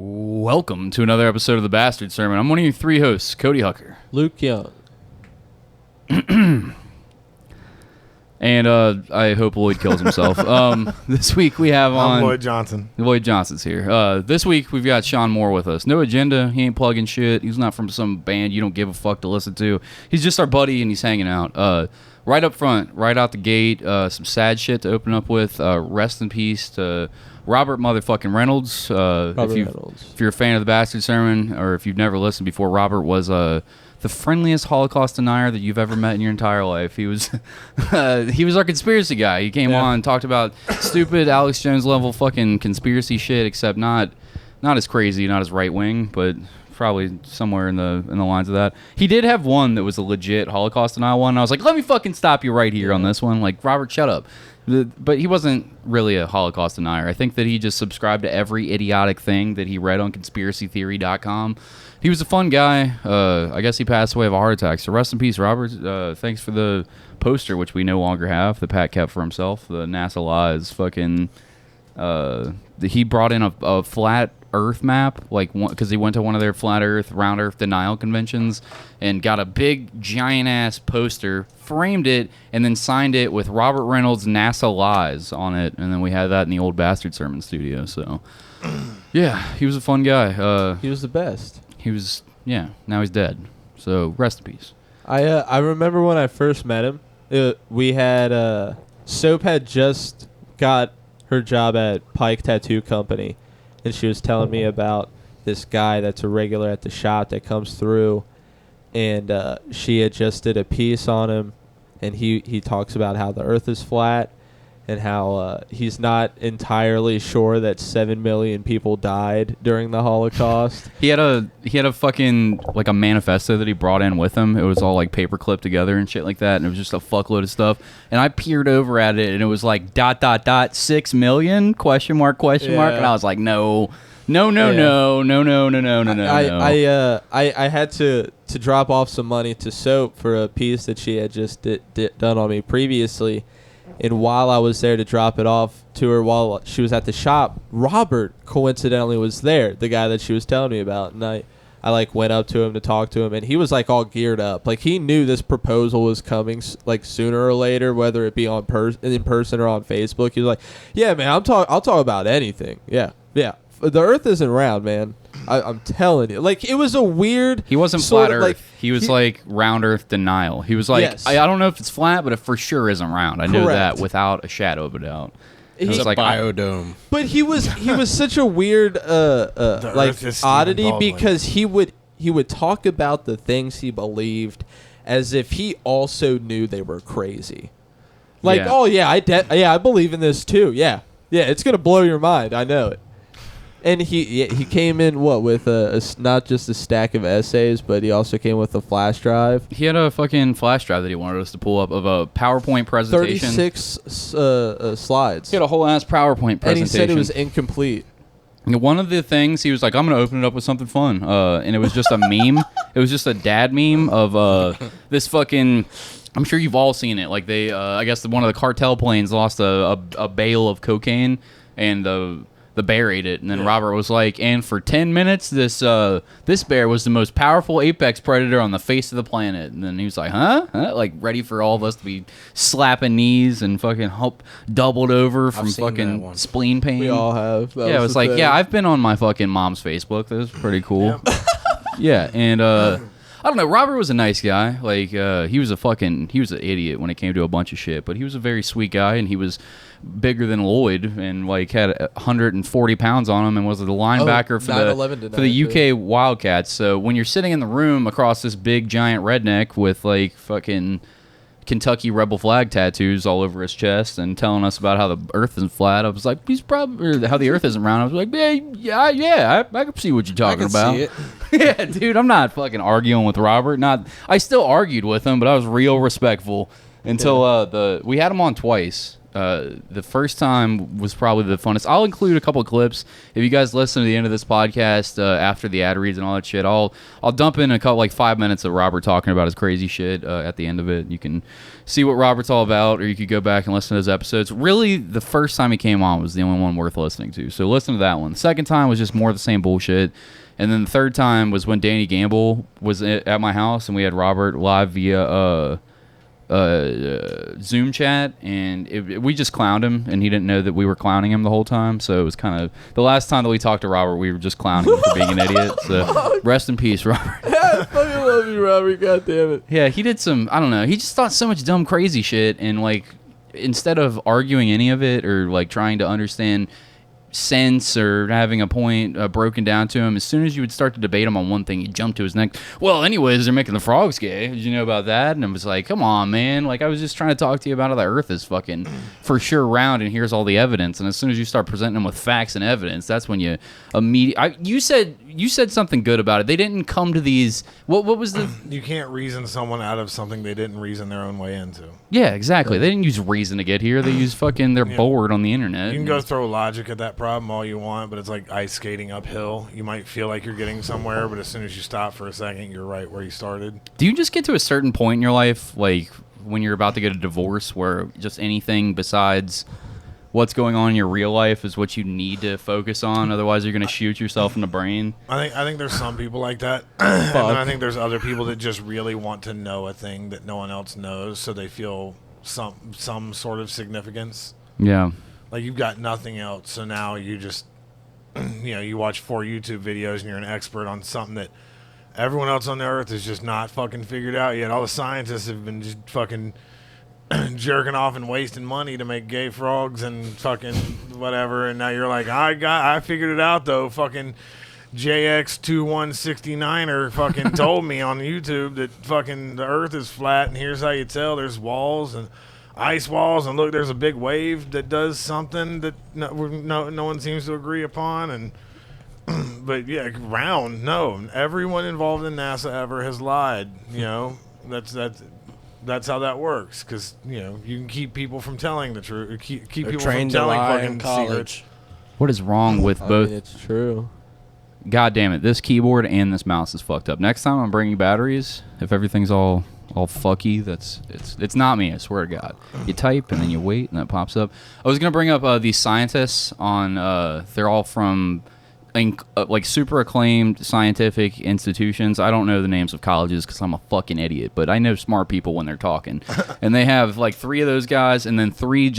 Welcome to another episode of The Bastard Sermon. I'm one of your three hosts, Cody Hucker. Luke Young. And I hope Lloyd kills himself. This week we have on... I'm Lloyd Johnson. Lloyd Johnson's here. This week we've got Sean Moore with us. No agenda. He ain't plugging shit. He's not from some band you don't give a fuck to listen to. He's just our buddy and he's hanging out. Right up front, right out the gate, some sad shit to open up with. Rest in peace to Robert motherfucking Reynolds. Reynolds. If you're a fan of The Bastard Sermon, or if you've never listened before, Robert was the friendliest Holocaust denier that you've ever met in your entire life. He was he was our conspiracy guy. He came on and talked about stupid Alex Jones level fucking conspiracy shit, except not as crazy, not as right wing, but probably somewhere in the lines of that. He did have one that was a legit Holocaust denial one. And I was like, let me fucking stop you right here on this one. Like, Robert, shut up. But he wasn't really a Holocaust denier. I think that he just subscribed to every idiotic thing that he read on conspiracytheory.com. He was a fun guy. I guess he passed away of a heart attack. So rest in peace, Robert. Thanks for the poster, which we no longer have, that Pat kept for himself. The NASA Lies fucking... he brought in a flat Earth map, like, because he went to one of their flat Earth, round Earth denial conventions and got a big giant ass poster, framed it, and then signed it with Robert Reynolds' NASA Lies on it. And then we had that in the old Bastard Sermon studio. So yeah, he was a fun guy. He was the best. He was, yeah, now he's dead. So rest in peace. I remember when I first met him, we had Soap had just got her job at Pike Tattoo Company, and she was telling me about this guy that's a regular at the shop that comes through, and she had just did a piece on him, and he talks about how the earth is flat and how he's not entirely sure that 7 million people died during the Holocaust. He had a fucking, like, a manifesto that he brought in with him. It was all like paper clipped together and shit like that, and it was just a fuckload of stuff. And I peered over at it, and it was like ... 6 million ? And I was like, no. I had to drop off some money to Soap for a piece that she had just done on me previously. And while I was there to drop it off to her while she was at the shop, Robert coincidentally was there, the guy that she was telling me about. And I like went up to him to talk to him, and he was like all geared up. Like, he knew this proposal was coming like sooner or later, whether it be in person or on Facebook. He was like, yeah, man, I'll talk about anything. Yeah. The earth isn't round, man. I'm telling you. Like, it was a weird... He wasn't flat Earth. Like, he was like round Earth denial. He was like, yes. I don't know if it's flat, but it for sure isn't round. I know that without a shadow of a doubt. He's a like biodome. But he was such a weird like oddity, because he would talk about the things he believed as if he also knew they were crazy. Like, oh yeah, I believe in this too. Yeah, it's gonna blow your mind. I know it. And he came in with not just a stack of essays, but he also came with a flash drive. He had a fucking flash drive that he wanted us to pull up of a PowerPoint presentation. 36 slides. He had a whole ass PowerPoint presentation. And he said it was incomplete. And one of the things, he was like, I'm going to open it up with something fun. And it was just a meme. It was just a dad meme of this fucking... I'm sure you've all seen it. Like, they, I guess one of the cartel planes lost a bale of cocaine, and the bear ate it, and then Robert was like, and for 10 minutes this bear was the most powerful apex predator on the face of the planet. And then he was like, huh? Like, ready for all of us to be slapping knees and fucking doubled over from fucking spleen pain. We all have. It was like, I've been on my fucking mom's Facebook. That was pretty cool. Yeah, and I don't know, Robert was a nice guy. Like, he was an idiot when it came to a bunch of shit, but he was a very sweet guy, and he was bigger than Lloyd, and like had 140 pounds on him, and was the linebacker for the UK Wildcats. So when you're sitting in the room across this big giant redneck with like fucking Kentucky rebel flag tattoos all over his chest and telling us about how the earth isn't flat, I was like, he's probably, or how the earth isn't round, I was like, I can see what you're talking about. See it. Yeah, dude, I'm not fucking arguing with Robert. I still argued with him, but I was real respectful until we had him on twice, The first time was probably the funnest. I'll include a couple of clips. If you guys listen to the end of this podcast after the ad reads and all that shit, I'll dump in a couple, like 5 minutes of Robert talking about his crazy shit at the end of it. You can see what Robert's all about, or you could go back and listen to those episodes. Really, the first time he came on was the only one worth listening to, so listen to that one. The second time was just more of the same bullshit. And then the third time was when Danny Gamble was at my house, and we had Robert live via Zoom chat, and we just clowned him, and he didn't know that we were clowning him the whole time. So it was kind of the last time that we talked to Robert, we were just clowning him for being an idiot. So rest in peace, Robert. I fucking love you, Robert. God damn it. Yeah, he did some, I don't know, he just thought so much dumb, crazy shit, and like instead of arguing any of it or like trying to understand sense or having a point broken down to him, as soon as you would start to debate him on one thing, he'd jump to his neck. Well, anyways, they're making the frogs gay. Did you know about that? And I was like, come on, man. Like, I was just trying to talk to you about how the earth is fucking for sure round, and here's all the evidence. And as soon as you start presenting them with facts and evidence, that's when you immediately... You said something good about it. They didn't come to these... What was the... You can't reason someone out of something they didn't reason their own way into. Yeah, exactly. They didn't use reason to get here. They used fucking... They're bored on the internet. You can go throw logic at that problem all you want, but it's like ice skating uphill. You might feel like you're getting somewhere, but as soon as you stop for a second, you're right where you started. Do you just get to a certain point in your life, like when you're about to get a divorce, where just anything besides what's going on in your real life is what you need to focus on? Otherwise, you're going to shoot yourself in the brain. I think there's some people like that. And then I think there's other people that just really want to know a thing that no one else knows, so they feel some sort of significance. Yeah. Like you've got nothing else, so now you just, you watch 4 YouTube videos and you're an expert on something that everyone else on the earth is just not fucking figured out yet. All the scientists have been just fucking jerking off and wasting money to make gay frogs and fucking whatever, and now you're like, I figured it out though. Fucking JX2169er fucking told me on YouTube that fucking the earth is flat, and here's how you tell. There's walls and ice walls, and look, there's a big wave that does something that no one seems to agree upon. And but yeah, round. No, everyone involved in NASA ever has lied. That's how that works, because you can keep people from telling the truth. Keep people from telling fucking secrets. What is wrong with both? I mean, it's true. God damn it! This keyboard and this mouse is fucked up. Next time I'm bringing batteries. If everything's all fucky, it's not me. I swear to God. You type and then you wait and that pops up. I was gonna bring up these scientists on. They're all from like super acclaimed scientific institutions. I don't know the names of colleges because I'm a fucking idiot, but I know smart people when they're talking. And they have like 3 of those guys, and then 3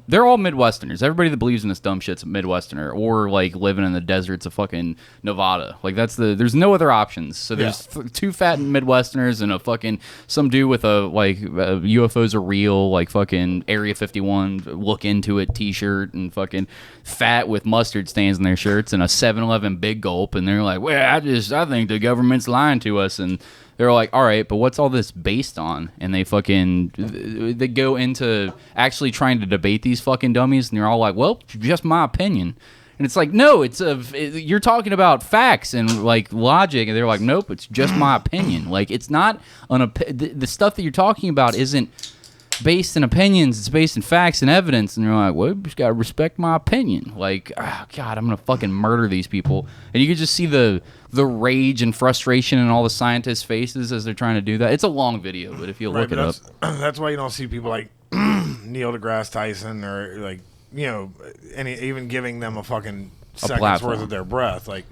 they're all Midwesterners. Everybody that believes in this dumb shit's a Midwesterner, or like living in the deserts of fucking Nevada. Like there's no other options. So there's 2 fat Midwesterners and a fucking some dude with a like UFOs are real, like fucking Area 51 look into it t-shirt, and fucking fat with mustard stains in their shirts, and a 7-Eleven big gulp. And they're like, well, I think the government's lying to us. And they're like, all right, but what's all this based on? And they go into actually trying to debate these fucking dummies, and they're all like, well, it's just my opinion. And it's like, no, you're talking about facts and like logic, and they're like, nope, it's just my opinion. Like, it's not the stuff that you're talking about isn't based in opinions, it's based in facts and evidence. And they're like, well, you just gotta respect my opinion. Like, oh God, I'm gonna fucking murder these people. And you can just see the rage and frustration in all the scientists' faces as they're trying to do that. It's a long video, but if you look it up, that's why you don't see people like Neil deGrasse Tyson, or like even giving them a fucking second's worth of their breath. Like,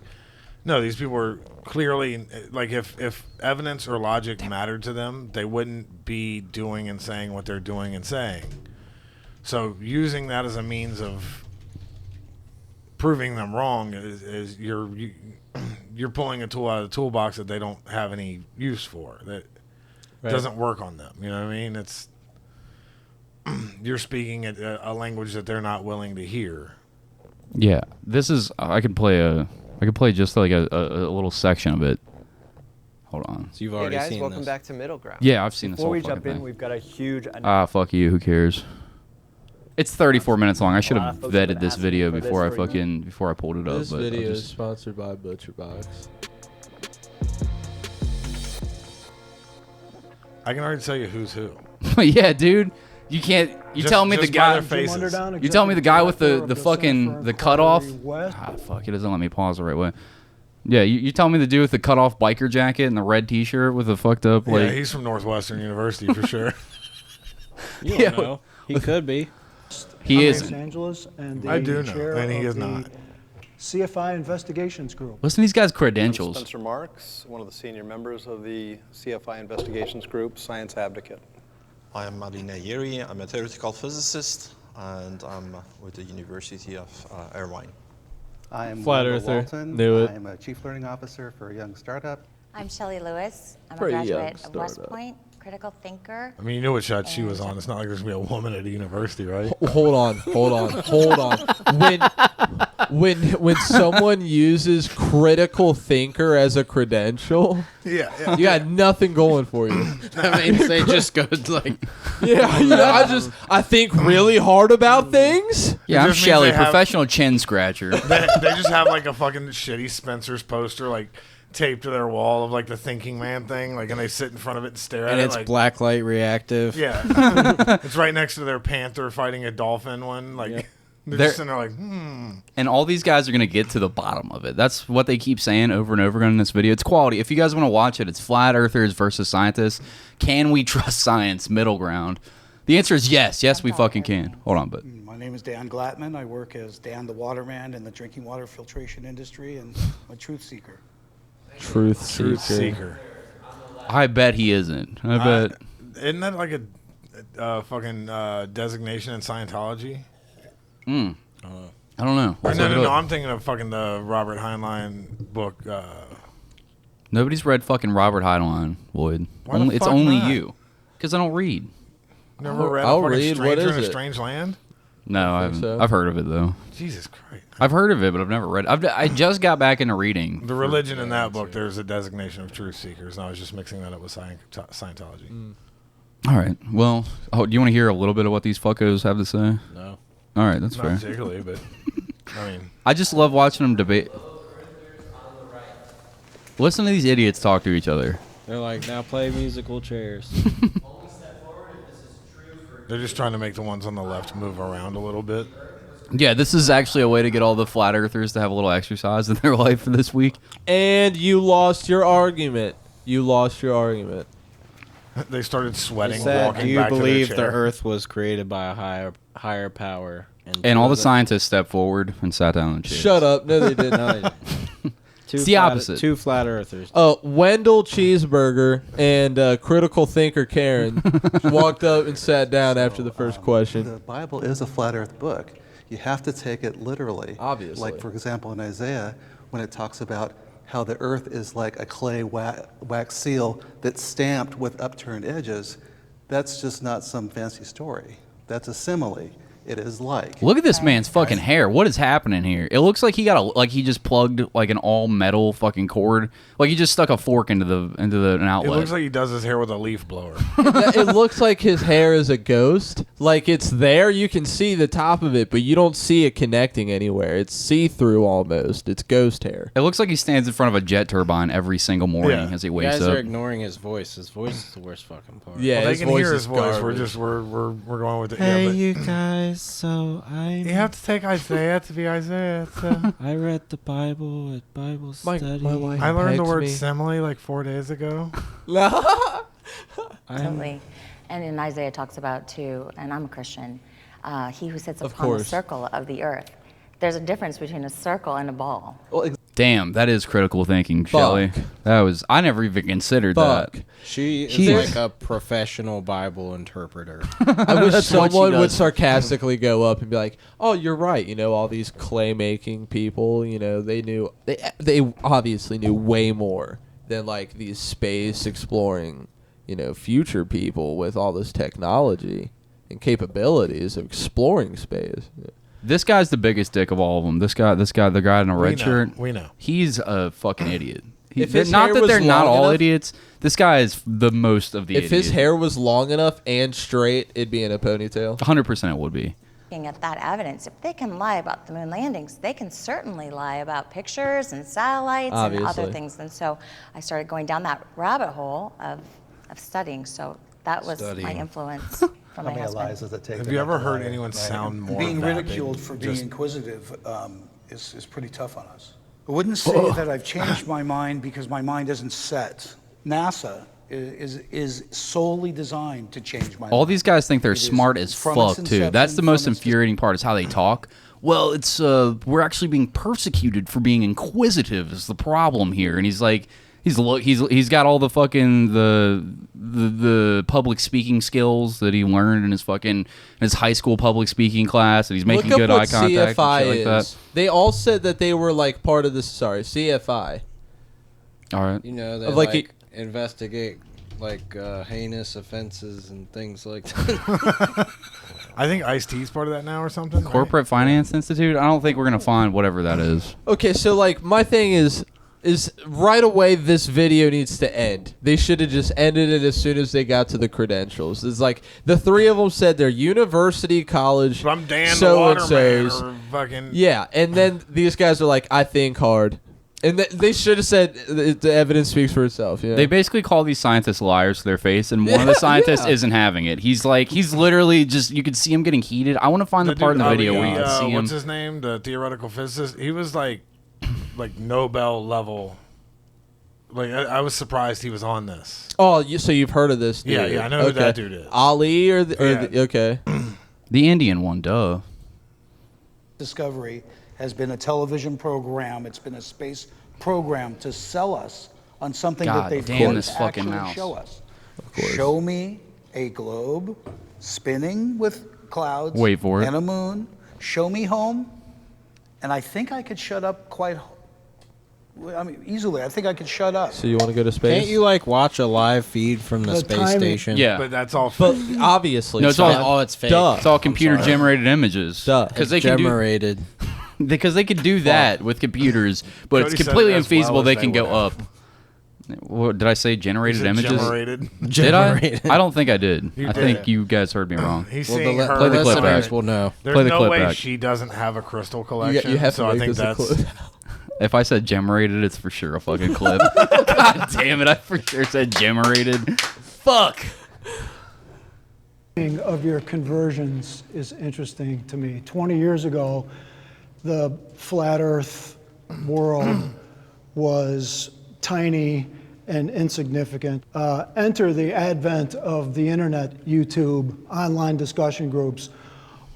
no, these people are clearly, like, if evidence or logic mattered to them, they wouldn't be doing and saying what they're doing and saying. So using that as a means of proving them wrong is you're pulling a tool out of the toolbox that they don't have any use for. That doesn't work on them. You know what I mean? It's you're speaking a language that they're not willing to hear. Yeah, this is. I could play just like a little section of it. Hold on. So you've already seen welcome this. back to Middle Ground. Yeah, I've seen this whole Before we fucking jump in, thing. we've got a huge... Fuck you. Who cares? It's 34 minutes long. I should have folks have vetted been this asking video for this before I for before I pulled it up. This but video I'll is just... sponsored by ButcherBox. I can already tell you who's who. Yeah, dude. You can't. You Just- tell me the just by guy. their faces. You tell me the guy with the Director of fucking the Center for cutoff. Inquiry West. Fuck! It doesn't let me pause the right way. Yeah, you tell me the dude with the cutoff biker jacket and the red T-shirt with the fucked up like. Yeah, he's from Northwestern University for sure. You Yeah, don't know. He could be. He Los is. Angeles, and the I do know, chair and he of is the not. CFI Investigations Group. Listen to these guys' I'm credentials. Spencer Marks, one of the senior members of the CFI Investigations Group, Science Advocate. I am denier. I'm a theoretical physicist, and I'm with the University of Irvine. I'm Flat Wendell earther. Walton. Knew it. I'm a chief learning officer for a young startup. I'm Shelley Lewis. I'm Pretty a young graduate of West startup. Point, critical thinker. I mean, you knew what shot she was on. It's not like there's gonna be a woman at a university, right? Hold on. When someone uses critical thinker as a credential, Yeah. you got nothing going for you. That means they just go like. Yeah, I think really hard about things. Yeah, I'm just means Shelly, they have- professional chin scratcher. they just have like a fucking shitty Spencer's poster like taped to their wall of like the thinking man thing, like, and they sit in front of it and stare at And it. it's like, blacklight reactive. Yeah, it's right next to their panther fighting a dolphin one. Like they're just sitting there like, And all these guys are going to get to the bottom of it. That's what they keep saying over and over again in this video. It's quality. If you guys want to watch it, it's flat earthers versus scientists. Can we trust science? Middle ground. The answer is yes. Yes, we fucking can. Hold on, but My name is Dan Glatman. I work as Dan the Waterman in the drinking water filtration industry, and I'm a truth seeker. Truth seeker. I bet he isn't. I bet. Isn't that like a fucking designation in Scientology? I don't know. Or Let's no, look it no, no. up. I'm thinking of fucking the Robert Heinlein book. Nobody's read fucking Robert Heinlein, Lloyd. Why the It's fuck only not? you. Because I don't read. Never read I'll a fucking read. What Stranger is in a it? Strange Land? No, I think haven't. so. I've heard of it, though. Jesus Christ. I've heard of it, but I've never read it. I just got back into reading. The religion in that book, there's a designation of truth seekers, and I was just mixing that up with Scientology. All right. Well, do you want to hear a little bit of what these fuckos have to say? No. All right, that's Not fair. particularly, but I mean, I just love watching them debate. Listen to these idiots talk to each other. They're like, now play musical chairs. they're just trying to make the ones on the left move around a little bit. Yeah, this is actually a way to get all the flat earthers to have a little exercise in their life for this week. And you lost your argument. They started sweating, Said, walking do you back believe to the their chair. Earth was created by a higher power? And all the scientists stepped forward and sat down in chairs. Shut up. No, they didn't. No, they- It's the opposite. Two flat earthers. Wendell Cheeseburger and Critical Thinker Karen walked up and sat down after the first question. The Bible is a flat earth book. You have to take it literally. Obviously. Like, for example, in Isaiah, when it talks about how the earth is like a clay wax seal that's stamped with upturned edges, that's just not some fancy story. That's a simile. It is like. Look at this man's fucking hair. What is happening here? It looks like he just plugged like an all metal fucking cord. Like he just stuck a fork into an It outlet. looks like he does his hair with a leaf blower. It looks like his hair is a ghost. Like it's there, you can see the top of it, but you don't see it connecting anywhere. It's see-through almost. It's ghost hair. It looks like he stands in front of a jet turbine every single morning Yeah. as he You wakes guys are up. ignoring his voice. His voice is the worst fucking part. Yeah, Well, they his can voice hear is his voice. garbage. We're going with it. Hey, yeah, but you guys. So you have to take Isaiah to be Isaiah. I read the Bible at Bible study. my wife I learned the pegs word me. simile like 4 days ago. Totally. And in Isaiah talks about too, and I'm a Christian, he who sits Of upon the course. circle of the earth. There's a difference between a circle and a ball. Damn, that is critical thinking, Shelley. I never even considered Fuck. that. She is Jeez. like a professional Bible interpreter. I wish That's what she someone would does. sarcastically go up and be like, "Oh, you're right. You know, all these clay making people. You know, they obviously knew way more than like these space exploring, future people with all this technology and capabilities of exploring space." This guy's the biggest dick of all of them. This guy, the guy in a red shirt. We know. He's a fucking idiot. If his not hair that was they're not long all enough- idiots. This guy is the most of the If idiots. his hair was long enough and straight, it'd be in a ponytail. 100% it would be. Looking at that evidence, if they can lie about the moon landings, they can certainly lie about pictures and satellites and Obviously. other things. And so I started going down that rabbit hole of studying. So that was my influence. from How my many husband. lives does it take? Have to you make ever a heard liar, anyone right? sound more Being vapid? ridiculed for being Just- inquisitive is pretty tough on us. I wouldn't say that I've changed my mind because my mind isn't set. NASA is solely designed to change my mind. All these guys think they're It is smart as from fuck its too. That's the inception, most from its infuriating part is how they talk. Well, it's we're actually being persecuted for being inquisitive is the problem here. And he's like he's got all the fucking the public speaking skills that he learned in his high school public speaking class, and he's making Look up good what eye contact CFI and shit like is. that. They all said that they were like part of this. Sorry, CFI. All right. You know, they Of, like, like investigate like heinous offenses and things like that. I think Ice-T's part of that now or something. right? Corporate Finance Institute. I don't think we're gonna find whatever that is. Okay, so like my thing is right away this video needs to end. They should have just ended it as soon as they got to the credentials. It's like the three of them said they're university, college, From Dan the so-and-sos. Waterman or fucking... Yeah, and then these guys are like, I think hard. And they should have said the evidence speaks for itself. Yeah. They basically call these scientists liars to their face, and one of the scientists isn't having it. He's literally just, you could see him getting heated. I want to find the part in the video where you can see him. What's his name? The theoretical physicist. He was like Nobel level. Like I was surprised he was on this. Oh, so you've heard of this dude? Yeah, I know who that dude is. Ali or Yeah. okay. The Indian one, duh. Discovery has been a television program. It's been a space program to sell us on something God that they've damn yet this to fucking actually mouse. show us. course. Show me a globe spinning with clouds Wait for it. and a moon. Show me home, and I think I could shut up easily. I think I could shut up. So you want to go to space? Can't you like watch a live feed from the The space timing- station? Yeah. But that's all. But obviously, No, it's Scott. all- it's fake. Duh. It's all computer generated images. Duh. Because they can do Generated. because they can do that with computers, but Cody it's said completely it as well infeasible. as They they can go would up. have. What, did I say generated images? Generated. Did I? Generated. I don't think I did. You I did. think you guys heard me wrong. He's Well, seeing her. play the clip listeners back. will know. There's Play the no clip way back. she doesn't have a crystal You, collection. you have so to I make think this a that's. clip. If I said generated, it's for sure a fucking clip. God damn it! I for sure said generated. Fuck. Of your conversions is interesting to me. 20 years ago, the flat Earth world was tiny and insignificant. Enter the advent of the internet, YouTube, online discussion groups,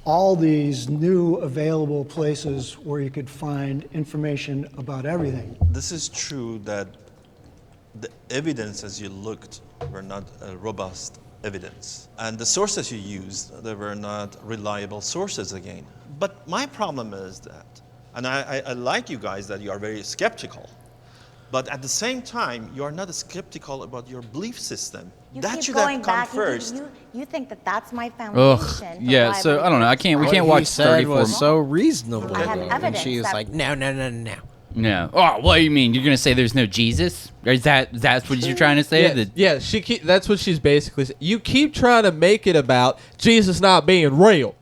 all these new available places where you could find information about everything. This is true that the evidence as you looked were not robust evidence. And the sources you used, they were not reliable sources again. But my problem is that, and I like you guys that you are very skeptical, but at the same time, you are not skeptical about your belief system. You That keep should going have come back. first. You think that that's my Ugh. foundation. for Yeah. why So I don't know. I can't. We What can't he watch said 34. was so reasonable. I have though, and evidence she was that- like, no. No. Oh, what do you mean? You're gonna say there's no Jesus? Or is that's what you're trying to say? Yeah, That yeah, that's what she's basically saying. You keep trying to make it about Jesus not being real.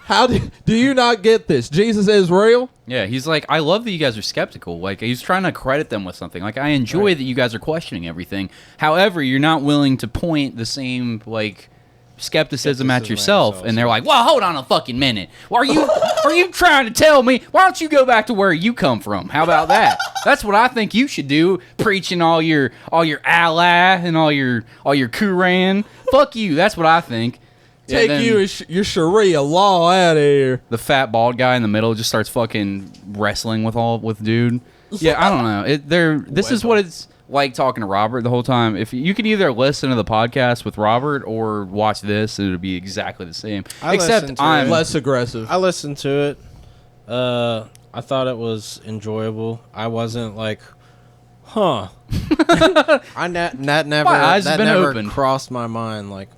How do you not get this? Jesus is real? Yeah, he's like, I love that you guys are skeptical. Like, he's trying to credit them with something. Like, I enjoy that you guys are questioning everything. However, you're not willing to point the same, like, skepticism at yourself. And they're like, well, hold on a fucking minute. Well, are you trying to tell me? Why don't you go back to where you come from? How about that? That's what I think you should do, preaching all your Allah and all your Quran. Fuck you. That's what I think. Take then your Sharia law out of here. the fat bald guy in the middle just starts fucking wrestling with dude. Yeah, I don't know. This is what it's like talking to Robert the whole time. If you could either listen to the podcast with Robert or watch this, it would be exactly the same. I Except listened to I'm it. Less aggressive. I listened to it. I thought it was enjoyable. I wasn't like, huh. That never My eyes have been never opened. crossed my mind. Like,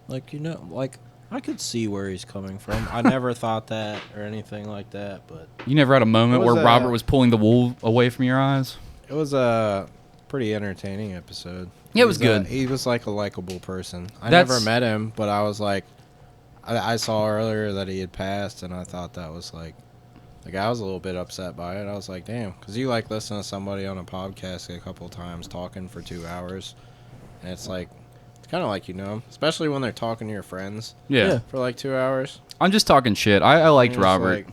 like like I could see where he's coming from. I never thought that or anything like that. But You never had a moment It was where Robert was pulling the wool away from your eyes? it was a pretty entertaining episode. Yeah, it was He's, good. He was like a likable person. I That's- never met him, but I was like, I saw earlier that he had passed, and I thought that was like I was a little bit upset by it. I was like, damn, because you like listen to somebody on a podcast a couple times talking for 2 hours, and it's like kind of like you know them, especially when they're talking to your friends. Yeah. For like 2 hours. I'm just talking shit. I liked It's Robert. like-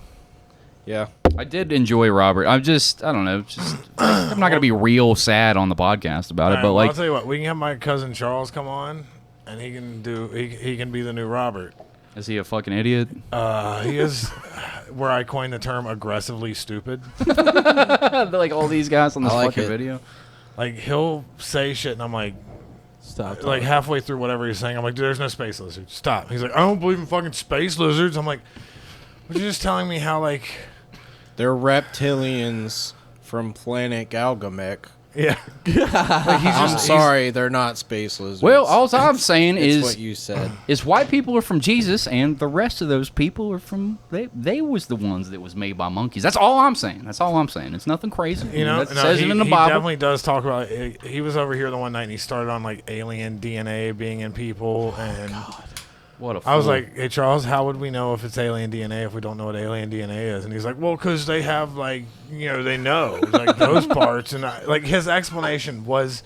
yeah. I did enjoy Robert. I don't know. I'm not gonna be real sad on the podcast about it, All right, but well, like, I'll tell you what, we can have my cousin Charles come on, and he can be the new Robert. is he a fucking idiot? He is where I coined the term aggressively stupid. Like all these guys on this I like fucking it. video. Like he'll say shit, and I'm like, Stop. like halfway through whatever he's saying, I'm like, dude, there's no space lizards. Stop. He's like, I don't believe in fucking space lizards. I'm like, but you're just telling me how like, They're reptilians from planet Galgamech. yeah. Like, I'm sorry, they're not space lizards. Well, all I'm saying It's is what you said. is white people are from Jesus, and the rest of those people are from they was the ones that was made by monkeys. That's all I'm saying. It's nothing crazy. You know, that says it in the he Bible. definitely does talk about it. He was over here the one night, and he started on like alien DNA being in people, and What a I was fool. like, hey, Charles, how would we know if it's alien DNA if we don't know what alien DNA is? And he's like, well, because they have, like, you know, they know, like, those parts. And, like, his explanation was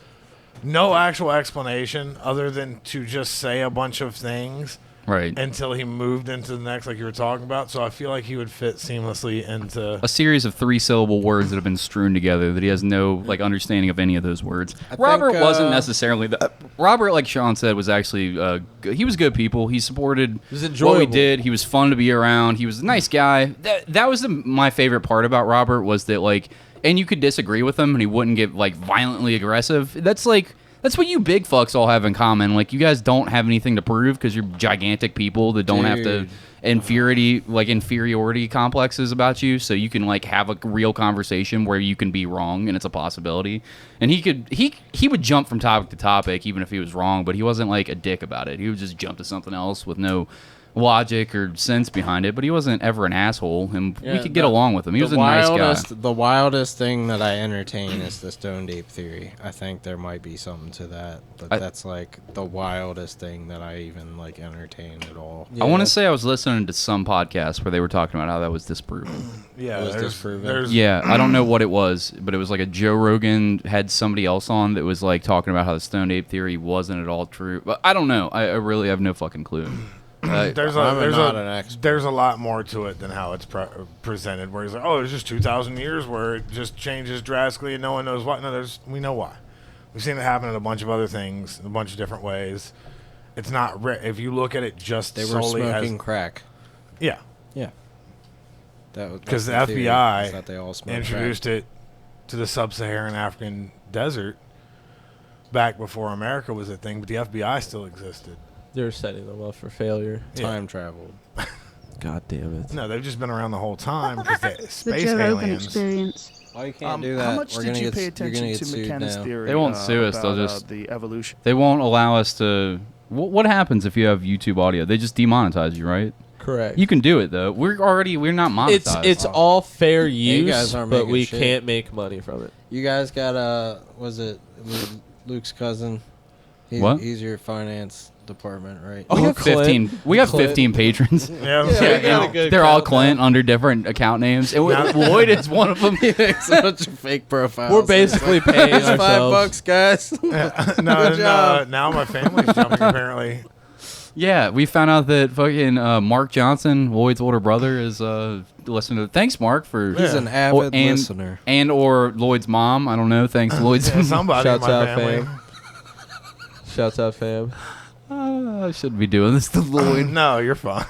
no actual explanation other than to just say a bunch of things right. until he moved into the next, like you were talking about. So I feel like he would fit seamlessly into... A series of 3-syllable words that have been strewn together that he has no like understanding of any of those words. Robert wasn't necessarily the Robert, like Sean said, was actually good. He was good people. He supported was what we enjoyable. did. He was fun to be around. He was a nice guy. That was my favorite part about Robert was that like, and you could disagree with him and he wouldn't get like violently aggressive. That's what you big fucks all have in common. Like, you guys don't have anything to prove because you're gigantic people that don't have to inferiority complexes about you. So you can like have a real conversation where you can be wrong and it's a possibility. And he would jump from topic to topic even if he was wrong, but he wasn't like a dick about it. He would just jump to something else with no logic or sense behind it, but he wasn't ever an asshole, and we could get along with him. He was a nice guy. The wildest thing that I entertain is the stoned ape theory. I think there might be something to that, but that's like the wildest thing that I even like entertain at all. I want to say I was listening to some podcast where they were talking about how that was disproven. Yeah, It was disproven. Yeah, I don't know what it was, but it was like a Joe Rogan had somebody else on that was like talking about how the stoned ape theory wasn't at all true. But I don't know. I really have no fucking clue. There's a lot more to it than how it's presented. Where he's like, oh, there's just 2,000 years where it just changes drastically and no one knows why. No, we know why. We've seen it happen in a bunch of other things, in a bunch of different ways. It's not if you look at it just They were solely smoking as crack. yeah, Yeah. because the theory, is FBI that they all smoke introduced crack. it to the sub-Saharan African desert back before America was a thing, but the FBI still existed. They're setting them up for failure. Time traveled. God damn it. No, they've just been around the whole time because the The space Joe Rogan aliens. experience. Oh, you can't do How that. much We're did gonna you get, pay you're attention gonna to get sued McKenna's now. theory? They won't sue us, they'll about, just- the evolution. They won't allow us to. What happens if you have YouTube audio? They just demonetize you, right? Correct. You can do it though. We're not monetized. It's all fair use, you guys aren't but making we shit. can't make money from it. You guys got was it Luke's cousin? What? He's your finance department, right? We have 15. We have 15 patrons. Yeah, got a good They're all account Clint under different account names. And Lloyd is one of them. He makes a bunch of fake profiles. We're basically paying It's ourselves. $5, guys. no, job. now my family's jumping apparently. Yeah, we found out that fucking Mark Johnson, Lloyd's older brother, is listening to. Thanks, Mark, for He's an avid and, listener. and or Lloyd's mom. I don't know. Thanks, to Lloyd's. Yeah, somebody in Shouts my out, family. fam. Shouts out, fam. I shouldn't be doing this to Lloyd. No, you're fine.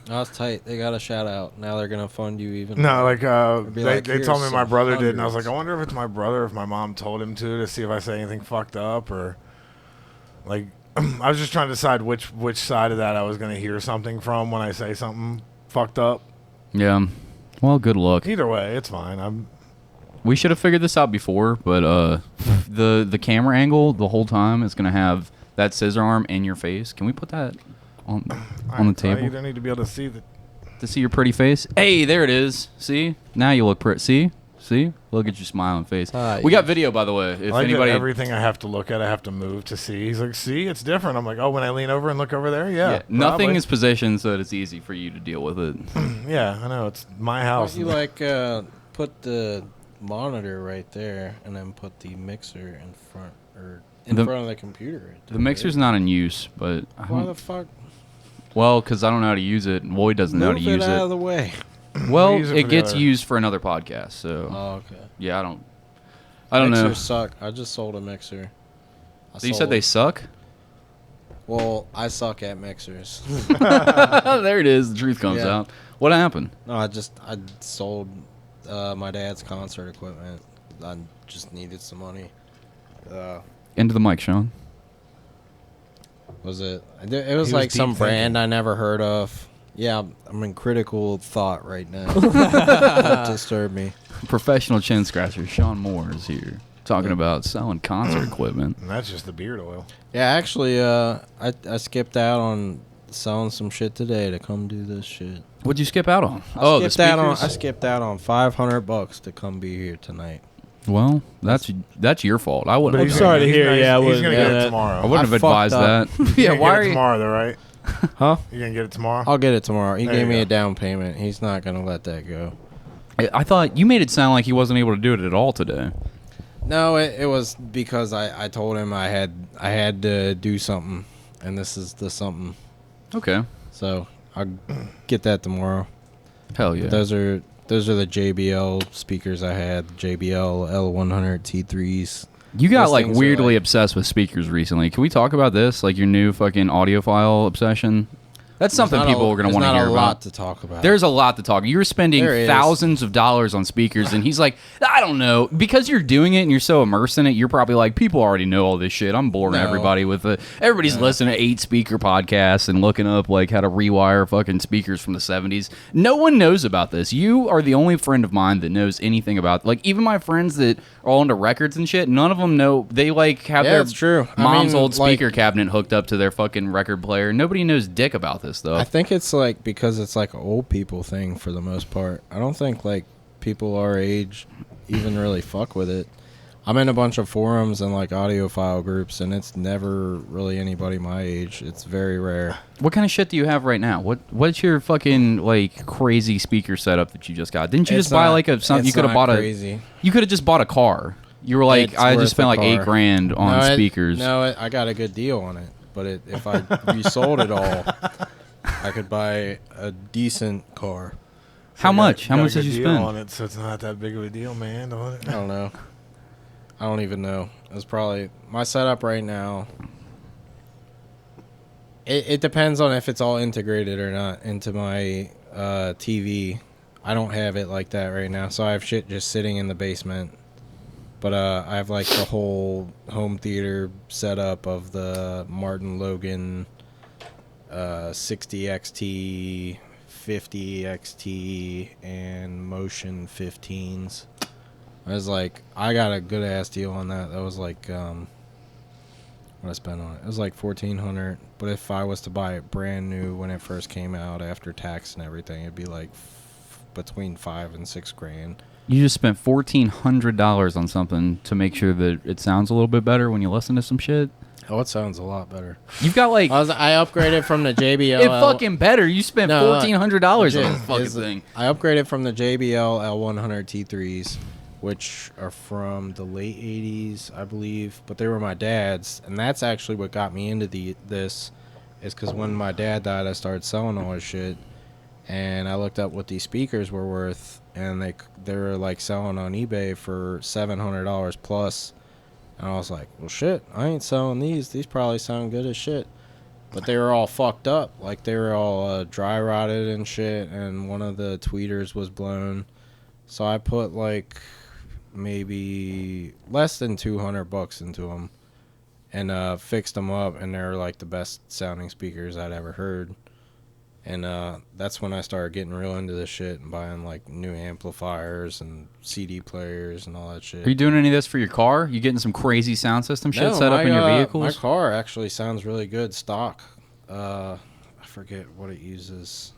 No, it's tight. They got a shout out. Now they're gonna fund you even. No, like be they like, told me "Here's my some brother did, and I was hundreds." like, I wonder if it's my brother, if my mom told him to see if I say anything fucked up or like. I was just trying to decide which side of that I was going to hear something from when I say something fucked up. Yeah. Well, good luck. Either way, it's fine. We should have figured this out before, but the camera angle the whole time is gonna have that scissor arm in your face. Can we put that on the table? I either need to be able to see to see your pretty face. Hey, there it is. See? Now you look pretty. See? Look at your smiling face. We got video, by the way. If like anybody, everything I have to look at, I have to move to see. He's like, see, it's different. I'm like, oh, when I lean over and look over there, yeah. nothing probably. is positioned so that it's easy for you to deal with it. Yeah, I know. It's my Why house. don't you like put the monitor right there and then put the mixer in front or in front of the computer. The mixer's not in use, but Why the fuck? Well, because I don't know how to use it. and Lloyd doesn't know how to use Move it out it. of the way. Well, use it it for the gets other- used for another podcast. So Oh, okay. yeah, I don't know. Mixers suck. I just sold a mixer. So you said they suck? Well, I suck at mixers. There it is. The truth comes Yeah. out. What happened? No, I sold my dad's concert equipment. I just needed some money. Into the mic, Sean. Was it? It was He was like deep some thinking. brand I never heard of. Yeah, I'm in critical thought right now. Don't disturb me. Professional chin scratcher Sean Moore is here talking about selling concert equipment. And that's just the beard oil. Yeah, actually, I skipped out on selling some shit today to come do this shit. What'd you skip out on? I the skipped out on $500 to come be here tonight. Well, that's your fault. I wouldn't. I'm he's sorry gonna- to he's hear. gonna- Yeah, I he's wouldn't gonna do get it that. tomorrow. I wouldn't have I advised fucked that. up. You Yeah, gonna why get are it you? tomorrow though, right? Huh? You gonna get it tomorrow? I'll get it tomorrow. He There gave you me go. a down payment. He's not gonna let that go. I thought you made it sound like he wasn't able to do it at all today. No, it was because I told him I had to do something, and this is the something. Okay. So I'll get that tomorrow. Hell yeah. Those are the JBL speakers I had. JBL L100 T3s. You got Those like things are, weirdly like- obsessed with speakers recently. Can we talk about this? Like your new fucking audiophile obsession? That's something people are going to want to hear There's not a lot about. to talk about. There's a lot to talk. You're spending There is. thousands of dollars on speakers, and he's like, I don't know. Because you're doing it and you're so immersed in it, you're probably like, people already know all this shit. I'm boring No. everybody with it. Everybody's listening to 8-speaker podcasts and looking up like how to rewire fucking speakers from the 70s. No one knows about this. You are the only friend of mine that knows anything about. Like even my friends that are all into records and shit, none of them know. They like have Yeah, their it's true. I mom's mean, old like- speaker cabinet hooked up to their fucking record player. Nobody knows dick about this though. I think it's like because it's like an old people thing for the most part. I don't think like people our age even really fuck with it. I'm in a bunch of forums and like audiophile groups, and it's never really anybody my age. It's very rare. What kind of shit do you have right now? What's your fucking like crazy speaker setup that you just got? Didn't you It's just buy not- like a something? You it's could have not bought crazy. You could have just bought a car. You were like, It's I worth just spent a like car. $8,000 on speakers. I got a good deal on it. But if I resold it all, I could buy a decent car. How much? How Got a much did good you deal spend? on it, so it's not that big of a deal, man. On it. I don't know. I don't even know. It's probably my setup right now. It depends on if it's all integrated or not into my TV. I don't have it like that right now, so I have shit just sitting in the basement. But I have like the whole home theater setup of the Martin Logan 60 XT, 50 XT, and Motion 15s. I was like, I got a good ass deal on that. That was like, what I spent on it. It was like $1,400. But if I was to buy it brand new when it first came out after tax and everything, it'd be like between $5,000 and $6,000. You just spent $1,400 on something to make sure that it sounds a little bit better when you listen to some shit. Oh, it sounds a lot better. You've got like I upgraded from the JBL. it fucking better. You spent No, $1,400 on legit, this fucking is- thing. I upgraded from the JBL L100 T3s, which are from the late 80s, I believe, but they were my dad's, and that's actually what got me into this, is because when my dad died, I started selling all his shit, and I looked up what these speakers were worth, and they were like selling on eBay for $700 plus, and I was like, well, shit, I ain't selling these. These probably sound good as shit. But they were all fucked up. Like, they were all dry rotted and shit, and one of the tweeters was blown. So I put, like, maybe less than $200 into them and fixed them up, and they're, like, the best sounding speakers I'd ever heard. And that's when I started getting real into this shit and buying, like, new amplifiers and CD players and all that shit. Are you doing any of this for your car? You getting some crazy sound system shit set up in your vehicles? My car actually sounds really good stock. I forget what it uses.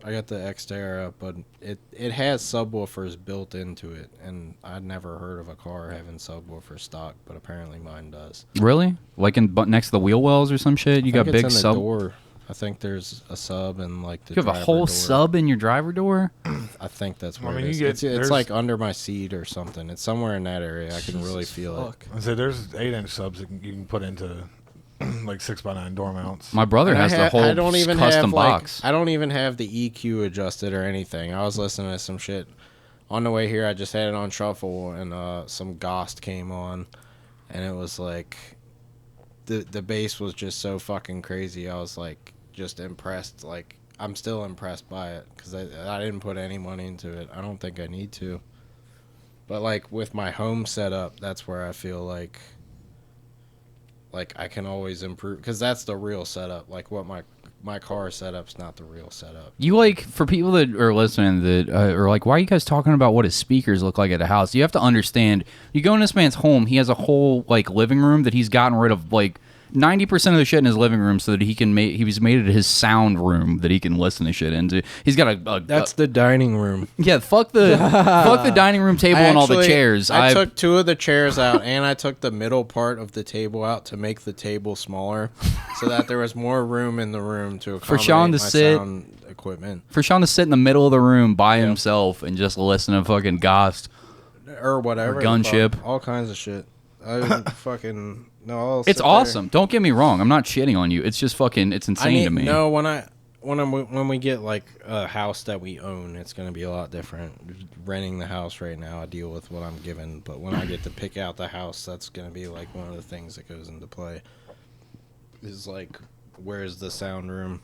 I got the Xterra, but it has subwoofers built into it, and I'd never heard of a car having subwoofers stock, but apparently mine does. Really? Like next to the wheel wells or some shit? You got big it's in the door. I think there's a sub in like the. You have a whole sub in your driver door? I think that's where I mean, it is. It's like under my seat or something. It's somewhere in that area. I can really feel it. I said there's 8-inch subs that you can put into like 6x9 door mounts. My brother has the whole custom box. I don't even have the EQ adjusted or anything. I was listening to some shit on the way here. I just had it on shuffle, and some Ghost came on, and it was like the bass was just so fucking crazy. I was like just impressed. Like I'm still impressed by it because I didn't put any money into it. I don't think I need to. But like with my home setup, that's where I feel like I can always improve because that's the real setup. Like what my car setup's not the real setup. You like, for people that are listening that are like, why are you guys talking about what his speakers look like at a house? You have to understand, you go in this man's home, he has a whole like living room that he's gotten rid of like 90% of the shit in his living room so that he's made it his sound room that he can listen to shit into. He's got that's the dining room. Yeah, fuck the dining room table and all the chairs. I took 2 of the chairs out and I took the middle part of the table out to make the table smaller so that there was more room in the room to accommodate for Sean to sound equipment. For Sean to sit in the middle of the room by himself and just listen to fucking Ghost or whatever, or Gunship, all kinds of shit. I fucking no. It's awesome. Don't get me wrong. I'm not shitting on you. It's just fucking. It's insane to me. No, when we get like a house that we own, it's gonna be a lot different. Renting the house right now, I deal with what I'm given. But when I get to pick out the house, that's gonna be like one of the things that goes into play. Is like, where's the sound room?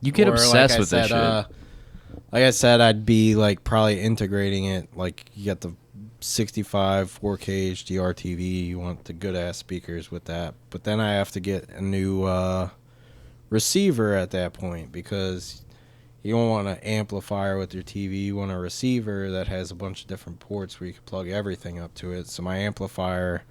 You get obsessed with this shit. Like I said, I'd be like probably integrating it. Like you got the 65 4K HDR TV, you want the good ass speakers with that, but then I have to get a new receiver at that point because you don't want an amplifier with your TV, you want a receiver that has a bunch of different ports where you can plug everything up to it. So my amplifier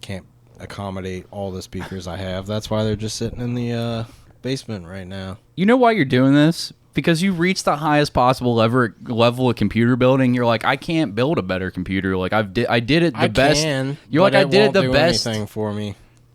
can't accommodate all the speakers I have. That's why they're just sitting in the basement right now. You know why you're doing this? Because you reach the highest possible level of computer building. You're like, I can't build a better computer. Like I did it the best. You're like, I did it the best. Anything for me,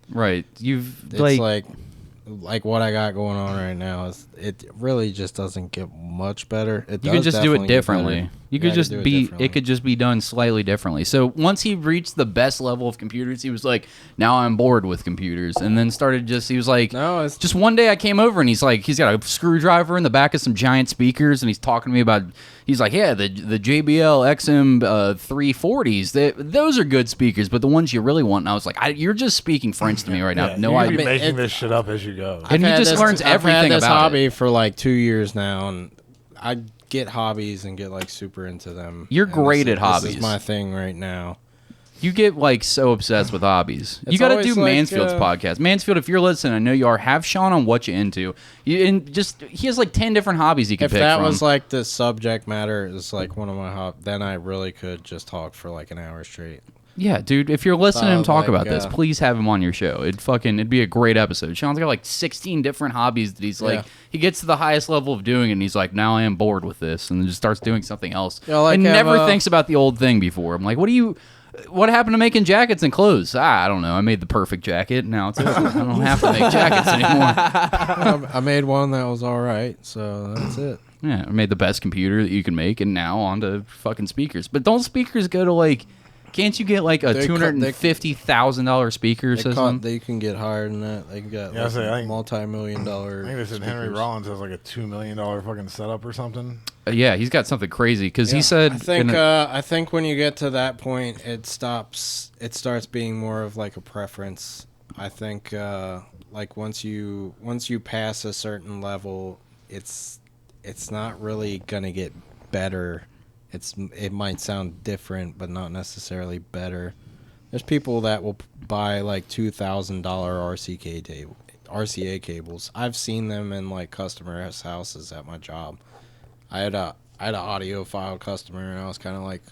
right? It's like what I got going on right now is it really just doesn't get much better. You could just do it differently. You could just it could just be done slightly differently. So once he reached the best level of computers, he was like, now I'm bored with computers, and then he was like, no, just one day I came over and he's like, he's got a screwdriver in the back of some giant speakers, and he's talking to me about, he's like, yeah, the JBL XM 340s, those are good speakers, but the ones you really want. And I was like, you're just speaking French to me right now. No, I'm making this shit up as you go. And he just learns everything about it. I've had this hobby for like 2 years now, and I get hobbies and get like super into them. You're great at hobbies. This is my thing right now. You get like so obsessed with hobbies. You got to do Mansfield's podcast. Mansfield, if you're listening, I know you are. Have Sean on what you into. He has like 10 different hobbies he could pick from. If that was like the subject matter is like one of my hobbies, then I really could just talk for like an hour straight. Yeah, dude, if you're listening to him talk about this, please have him on your show. It'd be a great episode. Sean's got like 16 different hobbies that he's like, he gets to the highest level of doing it, and he's like, now I am bored with this, and then just starts doing something else. And never thinks about the old thing before. I'm like, what happened to making jackets and clothes? I don't know. I made the perfect jacket. Now it's over. I don't have to make jackets anymore. I made one that was all right, so that's it. Yeah, I made the best computer that you can make, and now on to fucking speakers. But don't speakers go to like... Can't you get like a $250,000 speaker or something? They can get higher than that. They can get multi-million-dollar. I think they said Henry Rollins has like a $2 million fucking setup or something. Yeah, he's got something crazy because he said. I think when you get to that point, it starts being more of like a preference. I think like once you pass a certain level, it's not really gonna get better. It might sound different, but not necessarily better. There's people that will buy like $2,000 RCA cables. I've seen them in like customers' houses at my job. I had an audiophile customer, and I was kind of like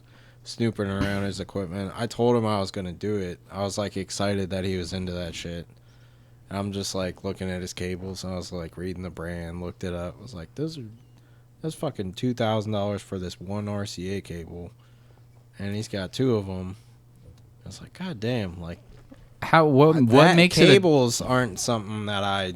snooping around his equipment. I told him I was gonna do it. I was like excited that he was into that shit. And I'm just like looking at his cables, and I was like reading the brand, looked it up. I was like, that's fucking $2,000 for this one RCA cable, and he's got 2 of them. I was like, God damn! Like, what makes cables aren't something that I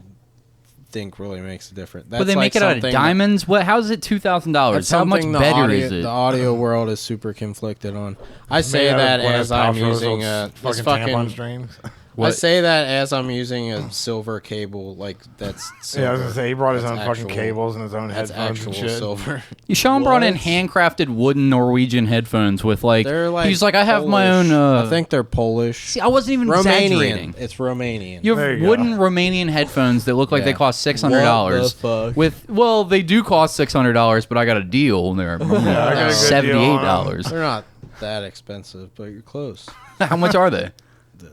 think really makes a difference. That's But they like make it out of something diamonds. What? How is it $2,000? How much better is it? The audio world is super conflicted on. I say Made out of that Gwyneth as I'm Paltrow's using old this tampon fucking. strings. I say that as I'm using a silver cable, like that's. Silver. Yeah, I was gonna say he brought his own That's fucking actual- cables and his own That's headphones actual and shit. silver. Sean brought in What? handcrafted wooden Norwegian headphones with They're like he's like, I have my own. Polish. I think they're Polish. See, I wasn't even exaggerating. Romanian. It's Romanian. You There have you wooden go. Romanian headphones that look like they Yeah. cost $600. What the fuck? With they do cost $600, but I got a deal. They're I got a good deal on 'em. $78. They're not that expensive, but you're close. How much are they?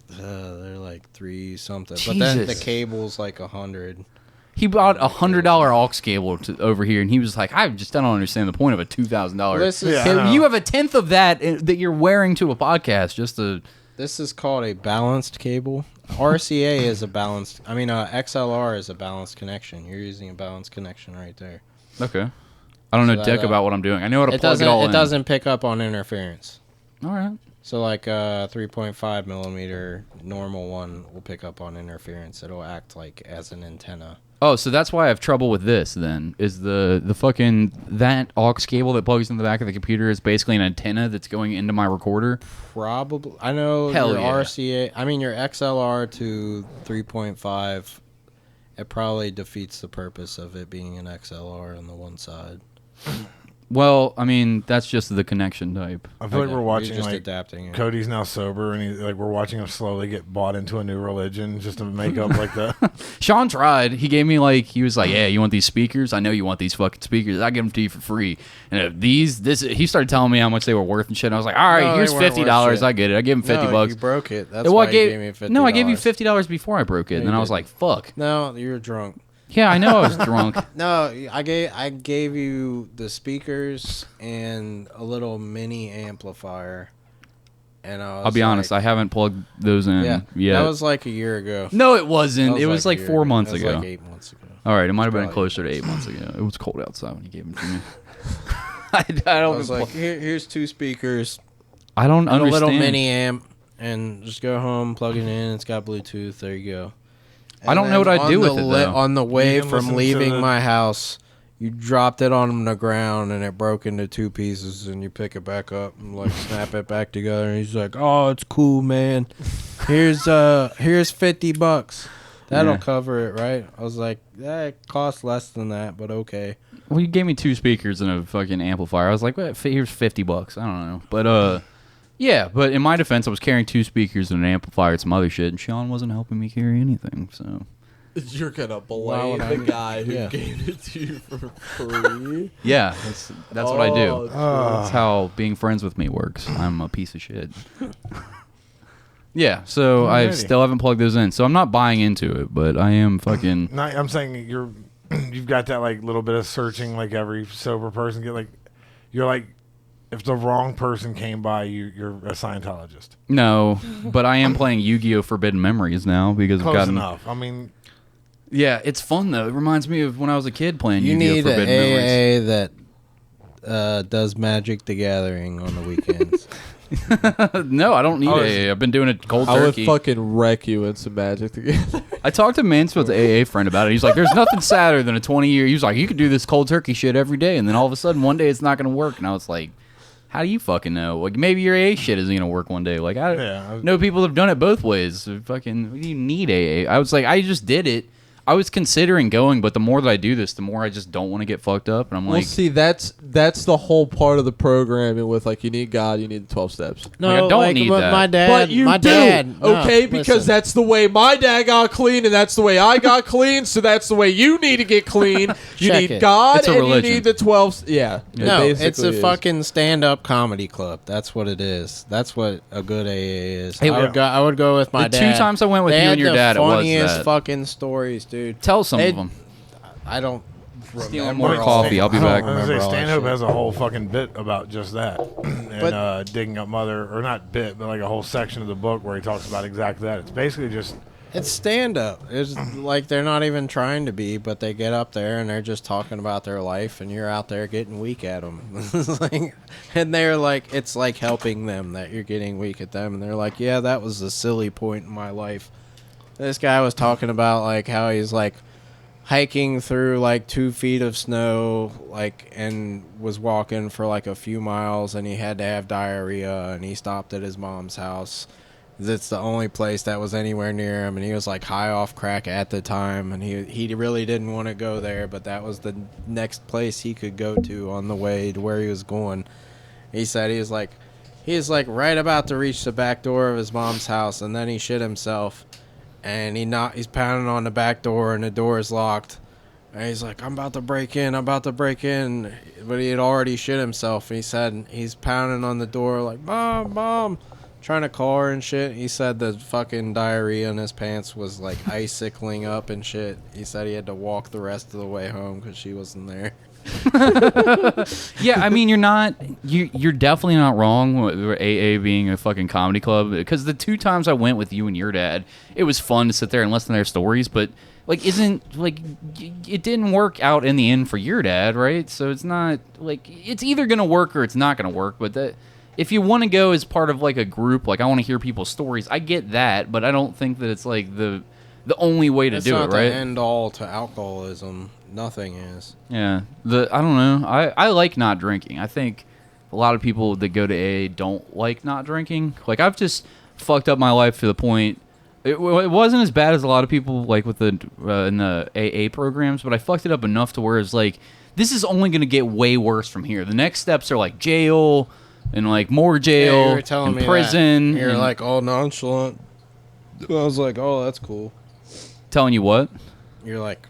They're like 3 something, but then the Jesus. cable's like 100. He bought a $100 aux cable over here, and he was like, "I just don't understand the point of a $2,000. This is- Yeah, I know. You have a tenth of that that you're wearing to a podcast just to." This is called a balanced cable. RCA is a balanced. I mean, XLR is a balanced connection. You're using a balanced connection right there. Okay. I don't know So dick that, about what I'm doing. I know how to It plug doesn't. it all It in. doesn't pick up on interference. All right. So like a 3.5 millimeter normal one will pick up on interference. It'll act like as an antenna. Oh, so that's why I have trouble with this then. Is the fucking that aux cable that plugs in the back of the computer is basically an antenna that's going into my recorder? Probably. I know Hell your yeah. RCA. I mean your XLR to 3.5. It probably defeats the purpose of it being an XLR on the one side. Well, I mean, that's just the connection type. I feel like we're watching You're just like adapting it. Cody's now sober, and he's like we're watching him slowly get bought into a new religion just to make up like that. Sean tried. He gave me he was like, "Yeah, you want these speakers? I know you want these fucking speakers. I give them to you for free." And he started telling me how much they were worth and shit. And I was like, "All right, No, here's they weren't worth $50. shit. I get it. I gave him $50 No, bucks." you broke it. That's Well, why you gave me $50. No, I gave you $50 before I broke it, and you then I was didn't. like, "Fuck." No, you're drunk. Yeah, I know I was drunk. No, I gave you the speakers and a little mini amplifier, and I'll be honest, I haven't plugged those in yeah, yet. that was like a year ago. No, it wasn't. That It was like like a year 4 ago. months That was ago. like 8 months ago. All right, it might have been Probably closer to 8 months ago. It was cold outside when you gave them to me. I don't. I was like, here's 2 speakers. I don't And understand. a little mini amp, and just go home, plug it in. It's got Bluetooth. There you go. I don't know what I'd do with it, though. On the way You can listen from to leaving the- my house, you dropped it on the ground, and it broke into 2 pieces, and you pick it back up and like snap it back together. And he's like, "Oh, it's cool, man. Here's $50. That'll Yeah. cover it, right?" I was like, "It costs less than that, but okay." Well, you gave me 2 speakers and a fucking amplifier. I was like, "What? Here's $50. I don't know." But yeah. But in my defense, I was carrying 2 speakers and an amplifier and some other shit, and Sean wasn't helping me carry anything. So You're gonna Why blame would I the be- guy who yeah. gave it to you for free. yeah, that's what I do. Oh, That's how being friends with me works. I'm a piece of shit. Yeah, so I Alrighty. still haven't plugged those in. So I'm not buying into it, but I am fucking. No, I'm saying you've got that like little bit of searching like every sober person get like you're like if the wrong person came by you're a Scientologist. No, but I am playing Yu-Gi-Oh! Forbidden Memories now because I've Close gotten. enough. I mean, Yeah, it's fun though. It reminds me of when I was a kid playing You Yu-Gi-Oh! need an Forbidden Memories. AA that does Magic the Gathering on the weekends. No, I don't need AA. I've been doing it cold I would turkey. fucking wreck you in some Magic together. I talked to Mansfield's AA friend about it. He's like, "There's nothing sadder than a 20-year." He was like, "You could do this cold turkey shit every day, and then all of a sudden one day it's not going to work." And I was like, "How do you fucking know? Like maybe your AA shit isn't going to work one day." Like I know people have done it both ways. So fucking, what do you need AA? I was like, I just did it. I was considering going, but the more that I do this, the more I just don't want to get fucked up. And I'm Well, like, see, that's the whole part of the programming with like you need God, you need the 12 steps. No, Like, I don't need but that. my dad. But you my do, dad, no, okay? Because listen. that's the way my dad got clean, and that's the way I got clean. So that's the way you need to get clean. You Check need it. God, It's a and religion. you need the 12. Yeah, it No, it's basically a is. fucking stand-up comedy club. That's what it is. That's what a good AA is. Hey, I would go with my the dad. 2 times I went with They you had and your the dad, it was funniest that. fucking stories, dude. Tell some They- of them. I don't Stealing remember more all coffee. of I'll be them. back. I I don't was gonna remember say all that Stanhope shit. has a whole fucking bit about just that, and But- digging up mother or not bit, but like a whole section of the book where he talks about exactly that. It's basically just It's stand-up. It's like they're not even trying to be, but they get up there and they're just talking about their life, and you're out there getting weak at them. And they're like, it's like helping them that you're getting weak at them, and they're like, yeah, that was a silly point in my life. This guy was talking about like how he's like, hiking through like 2 feet of snow, like, and was walking for like a few miles, and he had to have diarrhea, and he stopped at his mom's house. It's the only place that was anywhere near him, and he was like high off crack at the time, and he really didn't want to go there, but that was the next place he could go to on the way to where he was going. He said he was like right about to reach the back door of his mom's house, and then he shit himself, and he's pounding on the back door, and the door is locked, and he's like, I'm about to break in, but he had already shit himself. And he said he's pounding on the door like, Mom, trying to call her and shit. He said the fucking diarrhea in his pants was like icicling up and shit. He said he had to walk the rest of the way home because she wasn't there. Yeah, I mean, you're definitely not wrong with AA being a fucking comedy club, because the 2 times I went with you and your dad, it was fun to sit there and listen to their stories, but like it didn't work out in the end for your dad, right? So it's not like it's either gonna work or it's not gonna work. But if you want to go as part of like a group, like I want to hear people's stories, I get that, but I don't think that it's like the only way to do it, right? It's not the end all to alcoholism. Nothing is. Yeah. I don't know. I like not drinking. I think a lot of people that go to AA don't like not drinking. Like, I've just fucked up my life to the point. It wasn't as bad as a lot of people like with the in the AA programs, but I fucked it up enough to where it's like, this is only going to get way worse from here. The next steps are like jail and like more jail yeah, you were telling and me prison. That. You're like all nonchalant. I was like, oh, that's cool. Telling you what? You're like,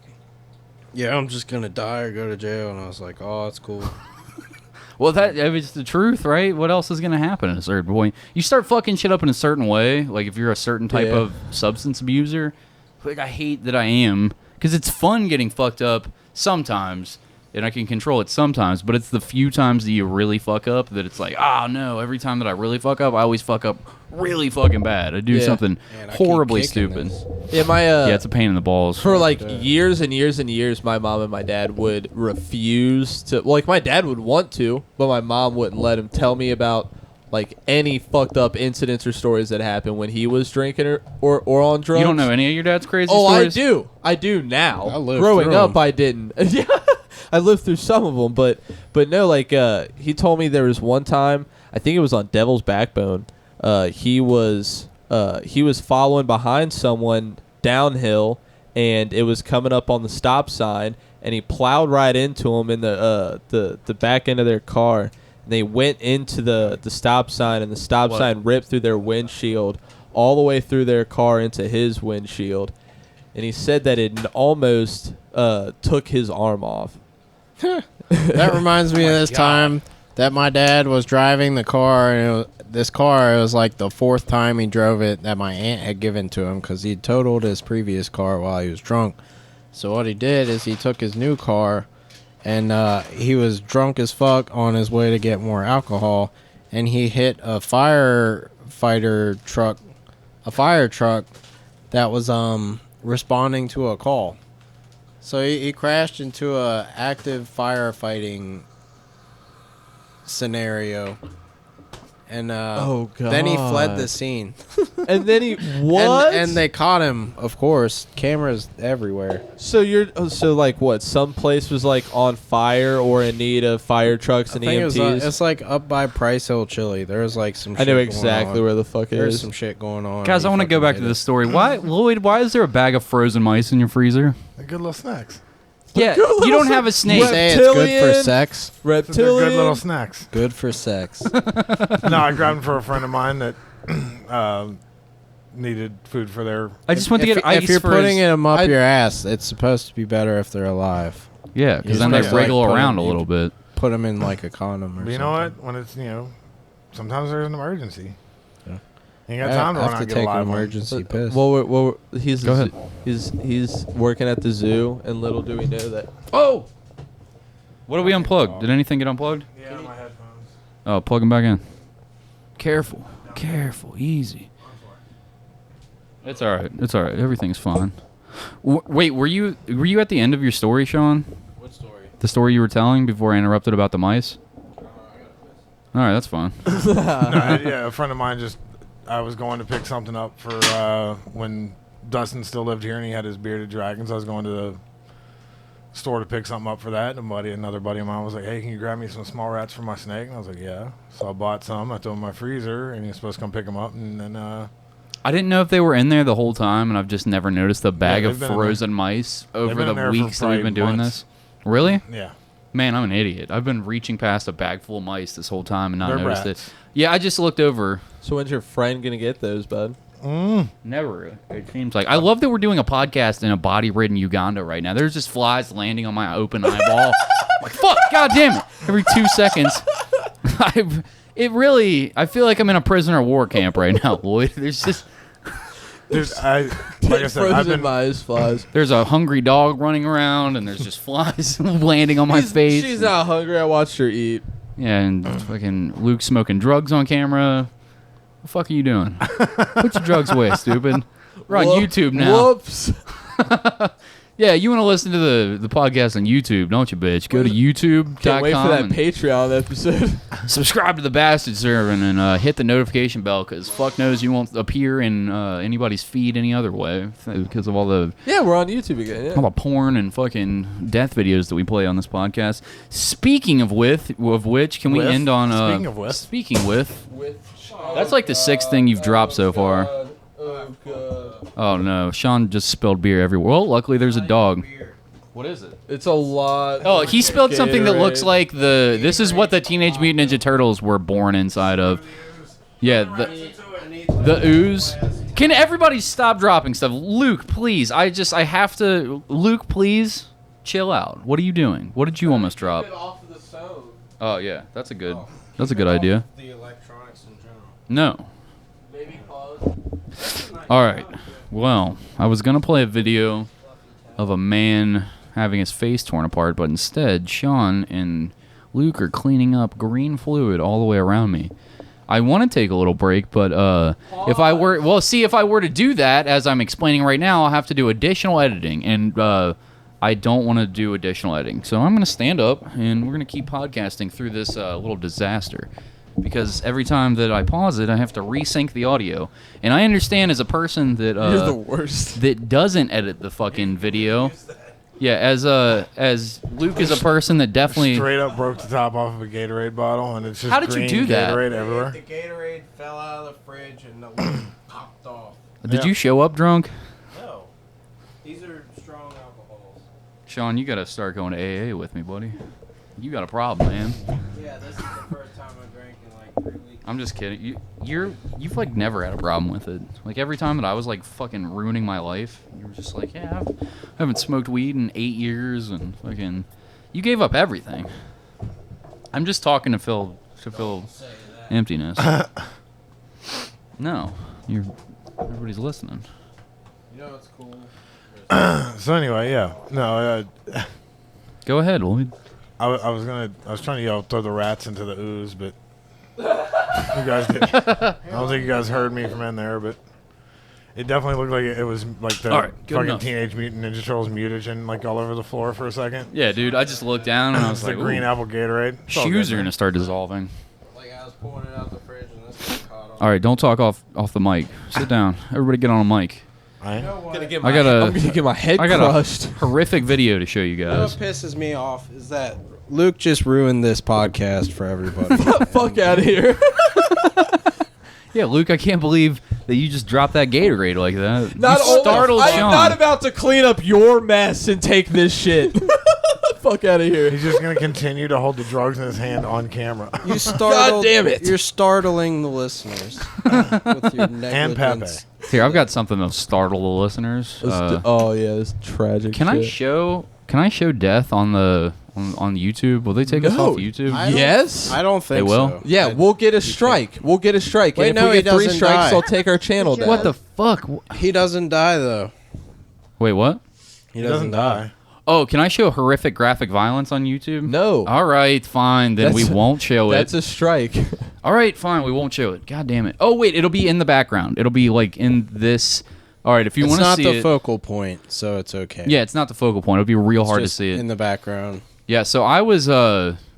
yeah, I'm just gonna die or go to jail, and I was like, oh, that's cool. Well, it's the truth, right? What else is gonna happen at a certain point? You start fucking shit up in a certain way, like if you're a certain type of substance abuser. Like, I hate that I am, because it's fun getting fucked up sometimes, and I can control it sometimes, but it's the few times that you really fuck up that it's like, oh no, every time that I really fuck up, I always fuck up really fucking bad. I do something horribly stupid. Yeah, it's a pain in the balls. For like years and years and years, my mom and my dad would refuse to. Well, like, my dad would want to, but my mom wouldn't let him tell me about like any fucked up incidents or stories that happened when he was drinking or on drugs. You don't know any of your dad's crazy stories? Oh, I do now. I lived Growing through up, 'em. I didn't. Yeah, I lived through some of them, but no, like he told me there was one time, I think it was on Devil's Backbone. He was following behind someone downhill, and it was coming up on the stop sign, and he plowed right into him in the back end of their car. And they went into the stop sign, and the stop sign ripped through their windshield all the way through their car into his windshield. And he said that it almost took his arm off. That reminds me of this time that my dad was driving the car, and it was like the 4th time he drove it that my aunt had given to him because he totaled his previous car while he was drunk. So what he did is he took his new car, and he was drunk as fuck on his way to get more alcohol, and he hit a fire truck that was responding to a call. So he crashed into a active firefighting scenario, and then he fled the scene. And then he what? And they caught him, of course. Cameras everywhere. So like what? Some place was like on fire or in need of fire trucks and EMTs. It's like up by Price Hill Chili. There's like some. I know exactly where the fuck it is. There's some shit going on. Guys, I want to go back to this story. Why, Lloyd? Why is there a bag of frozen mice in your freezer? They're good little snacks. Yeah, you don't have a snake. You say it's good for sex. They're Reptilian. good little snacks. Good for sex. No, I grabbed them for a friend of mine that needed food for their. I just want to get ice. If you're for putting his, them up your ass, it's supposed to be better if they're alive. Yeah, because then they wriggle around a little bit. Put them in like a condom or something. You know what? When it's sometimes there's an emergency. Yeah. You ain't got time to run out and get a take an live one. emergency piss. Well, he's Go ahead. He's working at the zoo, and little do we know that. Oh, what did we unplug? Did anything get unplugged? Yeah, my headphones. Oh, plug them back in. Careful, easy. It's all right. Everything's fine. Wait, were you at the end of your story, Sean? What story? The story you were telling before I interrupted about the mice? All right, that's fine. Yeah, a friend of mine I was going to pick something up for when Dustin still lived here and he had his bearded dragons. I was going to store to pick something up for that. And another buddy of mine was like, "Hey, can you grab me some small rats for my snake?" And I was like, "Yeah." So I bought some. I threw them in my freezer, and he was supposed to come pick them up. And then I didn't know if they were in there the whole time, and I've just never noticed a bag of frozen mice over the weeks that we've been doing this. Really? Yeah. Man, I'm an idiot. I've been reaching past a bag full of mice this whole time and not They're noticed rats. it. Yeah, I just looked over. So when's your friend gonna get those, bud? Never. It seems like. I love that we're doing a podcast in a body-ridden Uganda right now. There's just flies landing on my open eyeball. I'm like, fuck, god damn it. Every 2 seconds. I feel like I'm in a prisoner of war camp right now, Lloyd. like I said, I've been flies. There's a hungry dog running around, and there's just flies landing on my face. She's not hungry. I watched her eat. Yeah, and fucking Luke smoking drugs on camera. The fuck are you doing? Put your drugs away, stupid. We're on YouTube now. Whoops. Yeah, you want to listen to the podcast on YouTube, don't you, bitch? Go to youtube.com. Can't wait for that Patreon episode. Subscribe to the Bastard Servant and hit the notification bell, because fuck knows you won't appear in anybody's feed any other way because of all the Yeah, we're on YouTube again. Yeah. all the porn and fucking death videos that we play on this podcast. Speaking of which, can we end on Speaking with. That's like the sixth thing you've dropped so far. Oh no, Sean just spilled beer everywhere. Well, luckily there's a dog. What is it? It's a lot. Oh, he spilled something that looks like this is what the Teenage Mutant Ninja Turtles were born inside of. Yeah, the ooze. Can everybody stop dropping stuff? Luke, please. I have to. Luke, please chill out. What are you doing? What did you almost drop? Oh yeah, that's a good idea. The electronics in general. No. All right. Well, I was going to play a video of a man having his face torn apart, but instead, Sean and Luke are cleaning up green fluid all the way around me. I want to take a little break, but if I were to do that, as I'm explaining right now, I'll have to do additional editing, and I don't want to do additional editing. So I'm going to stand up, and we're going to keep podcasting through this little disaster. Because every time that I pause it, I have to resync the audio. And I understand as a person that You're the worst. that doesn't edit the fucking video. Yeah, as Luke is a person that definitely straight up broke the top off of a Gatorade bottle, and it's just How did you do that? Gatorade everywhere. The Gatorade fell out of the fridge and the lid popped off. Did you show up drunk? No. These are strong alcohols. Sean, you gotta start going to AA with me, buddy. You got a problem, man. Yeah, this is the first time I drank in like 3 weeks. I'm just kidding. You've like never had a problem with it. Like every time that I was like fucking ruining my life, you were just like, yeah, I haven't smoked weed in 8 years, and fucking, you gave up everything. I'm just talking to fill emptiness. No, everybody's listening. You know what's cool? So anyway, yeah, no. Go ahead, Lloyd. I was trying to yell, throw the rats into the ooze, but you guys didn't. I don't think you guys heard me from in there, but it definitely looked like it was like the fucking enough. Teenage Mutant Ninja Turtles mutagen like all over the floor for a second. Yeah, dude, I just looked down and I was It's like, the green ooh, apple Gatorade. It's all shoes good, are man. gonna start dissolving. Like I was pulling it out the fridge and this got caught on. All right, don't talk off the mic. Sit down. Everybody get on a mic. I You know what? I'm I'm gonna get my head crushed. a horrific video to show you You know what guys. pisses me off is that Luke just ruined this podcast for everybody. Fuck out of here. Yeah, Luke, I can't believe that you just dropped that Gatorade like that. Not you only, startled I Sean. am not about to clean up your mess and take this shit. Fuck out of here. He's just gonna continue to hold the drugs in his hand on camera. You startled, God damn it. You're startling the listeners with your And Pepe. negligence. Here, I've got something to startle the listeners. Oh yeah, this tragic. Can I show death on YouTube? Will they take us No. off YouTube? Yes. I don't think They will? so. Yeah, we'll get a strike. We'll get a strike. Wait, and if no, we he get 3 doesn't strikes, die. they'll take our channel down. What the fuck? He doesn't die though. Wait, what? He doesn't die. Oh, can I show horrific graphic violence on YouTube? No. All right, fine. Then we That's- won't show it. That's a strike. All right, fine. We won't show it. God damn it. Oh, wait. It'll be in the background. It'll be like in this. All right, if you It's want to not see the it. focal point, so it's okay. Yeah, it's not the focal point. It'll be real It's hard to just see it. in the background. Yeah, so I was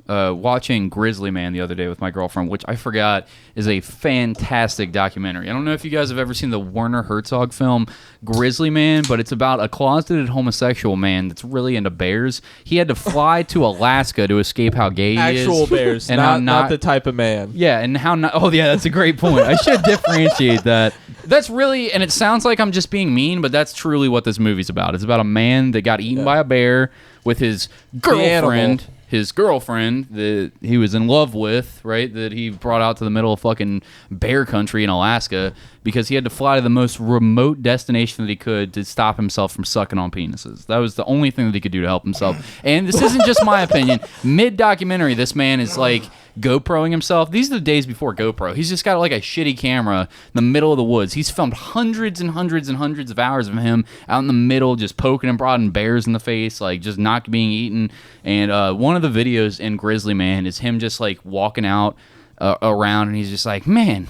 watching Grizzly Man the other day with my girlfriend, which I forgot is a fantastic documentary. I don't know if you guys have ever seen the Werner Herzog film Grizzly Man, but it's about a closeted homosexual man that's really into bears. He had to fly to Alaska to escape how gay he is. Actual bears, and not, how not the type of man. Yeah, and how not... Oh, yeah, that's a great point. I should differentiate that. That's really... And it sounds like I'm just being mean, but that's truly what this movie's about. It's about a man that got eaten by a bear with his girlfriend... His girlfriend that he was in love with, right, that he brought out to the middle of fucking bear country in Alaska because he had to fly to the most remote destination that he could to stop himself from sucking on penises. That was the only thing that he could do to help himself. And this isn't just my opinion. Mid-documentary, this man is like GoProing himself. These are the days before GoPro. He's just got like a shitty camera in the middle of the woods. He's filmed hundreds and hundreds and hundreds of hours of him out in the middle, just poking and prodding bears in the face, like just not being eaten. And one of the videos in Grizzly Man is him just like walking out around, and he's just like, man,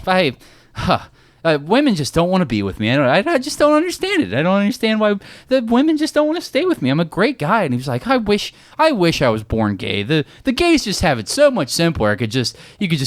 women just don't want to be with me. I just don't understand it. I don't understand why the women just don't want to stay with me. I'm a great guy. And he's like, I wish I was born gay. The gays just have it so much simpler. You could just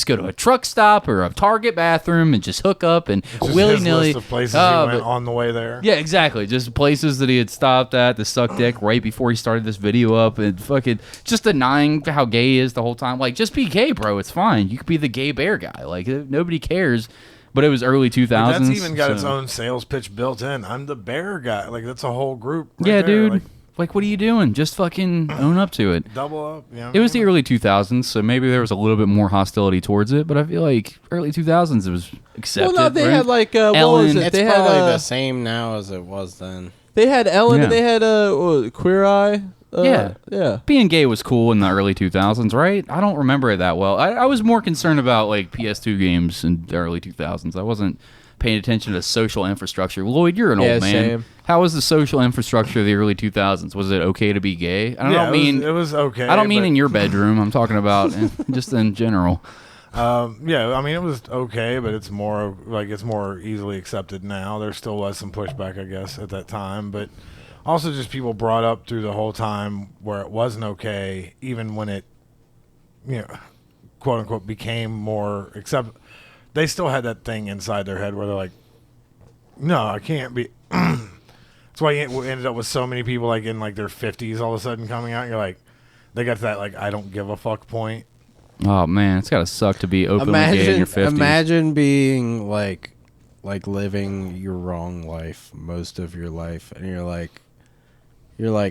go to a truck stop or a Target bathroom and just hook up and willy-nilly. His list of places he went on the way there. Yeah, exactly. Just places that he had stopped at to suck dick right before he started this video up, and fucking just denying how gay he is the whole time. Like, just be gay, bro. It's fine. You could be the gay bear guy. Like, nobody cares. But it was early 2000s. That's even got its own sales pitch built in. I'm the bear guy. Like, that's a whole group right yeah, there. dude. Like, what are you doing? Just fucking own up to it. Double up. Yeah. It was the early 2000s, so maybe there was a little bit more hostility towards it, but I feel like early 2000s it was accepted. Well, no, they right? had like, what Ellen. was it? It's They probably had, the same now as it was then. They had Ellen, Yeah. and they had Queer Eye. Yeah. Being gay was cool in the early 2000s, right? I don't remember it that well. I was more concerned about like PS2 games in the early 2000s. I wasn't paying attention to social infrastructure. Lloyd, you're an old man. Same. How was the social infrastructure of the early 2000s? Was it okay to be gay? It was okay. I don't mean in your bedroom. I'm talking about just in general. Yeah, I mean it was okay, but it's more easily accepted now. There still was some pushback, I guess, at that time, but also just people brought up through the whole time where it wasn't okay, even when it, quote unquote, became more acceptable. They still had that thing inside their head where they're like, no, I can't be. That's why you ended up with so many people like in like their 50s all of a sudden coming out. You're like, they got to that like I don't give a fuck point. Oh man, it's gotta suck to be openly gay in your 50s. Imagine being like living your wrong life most of your life, and you're like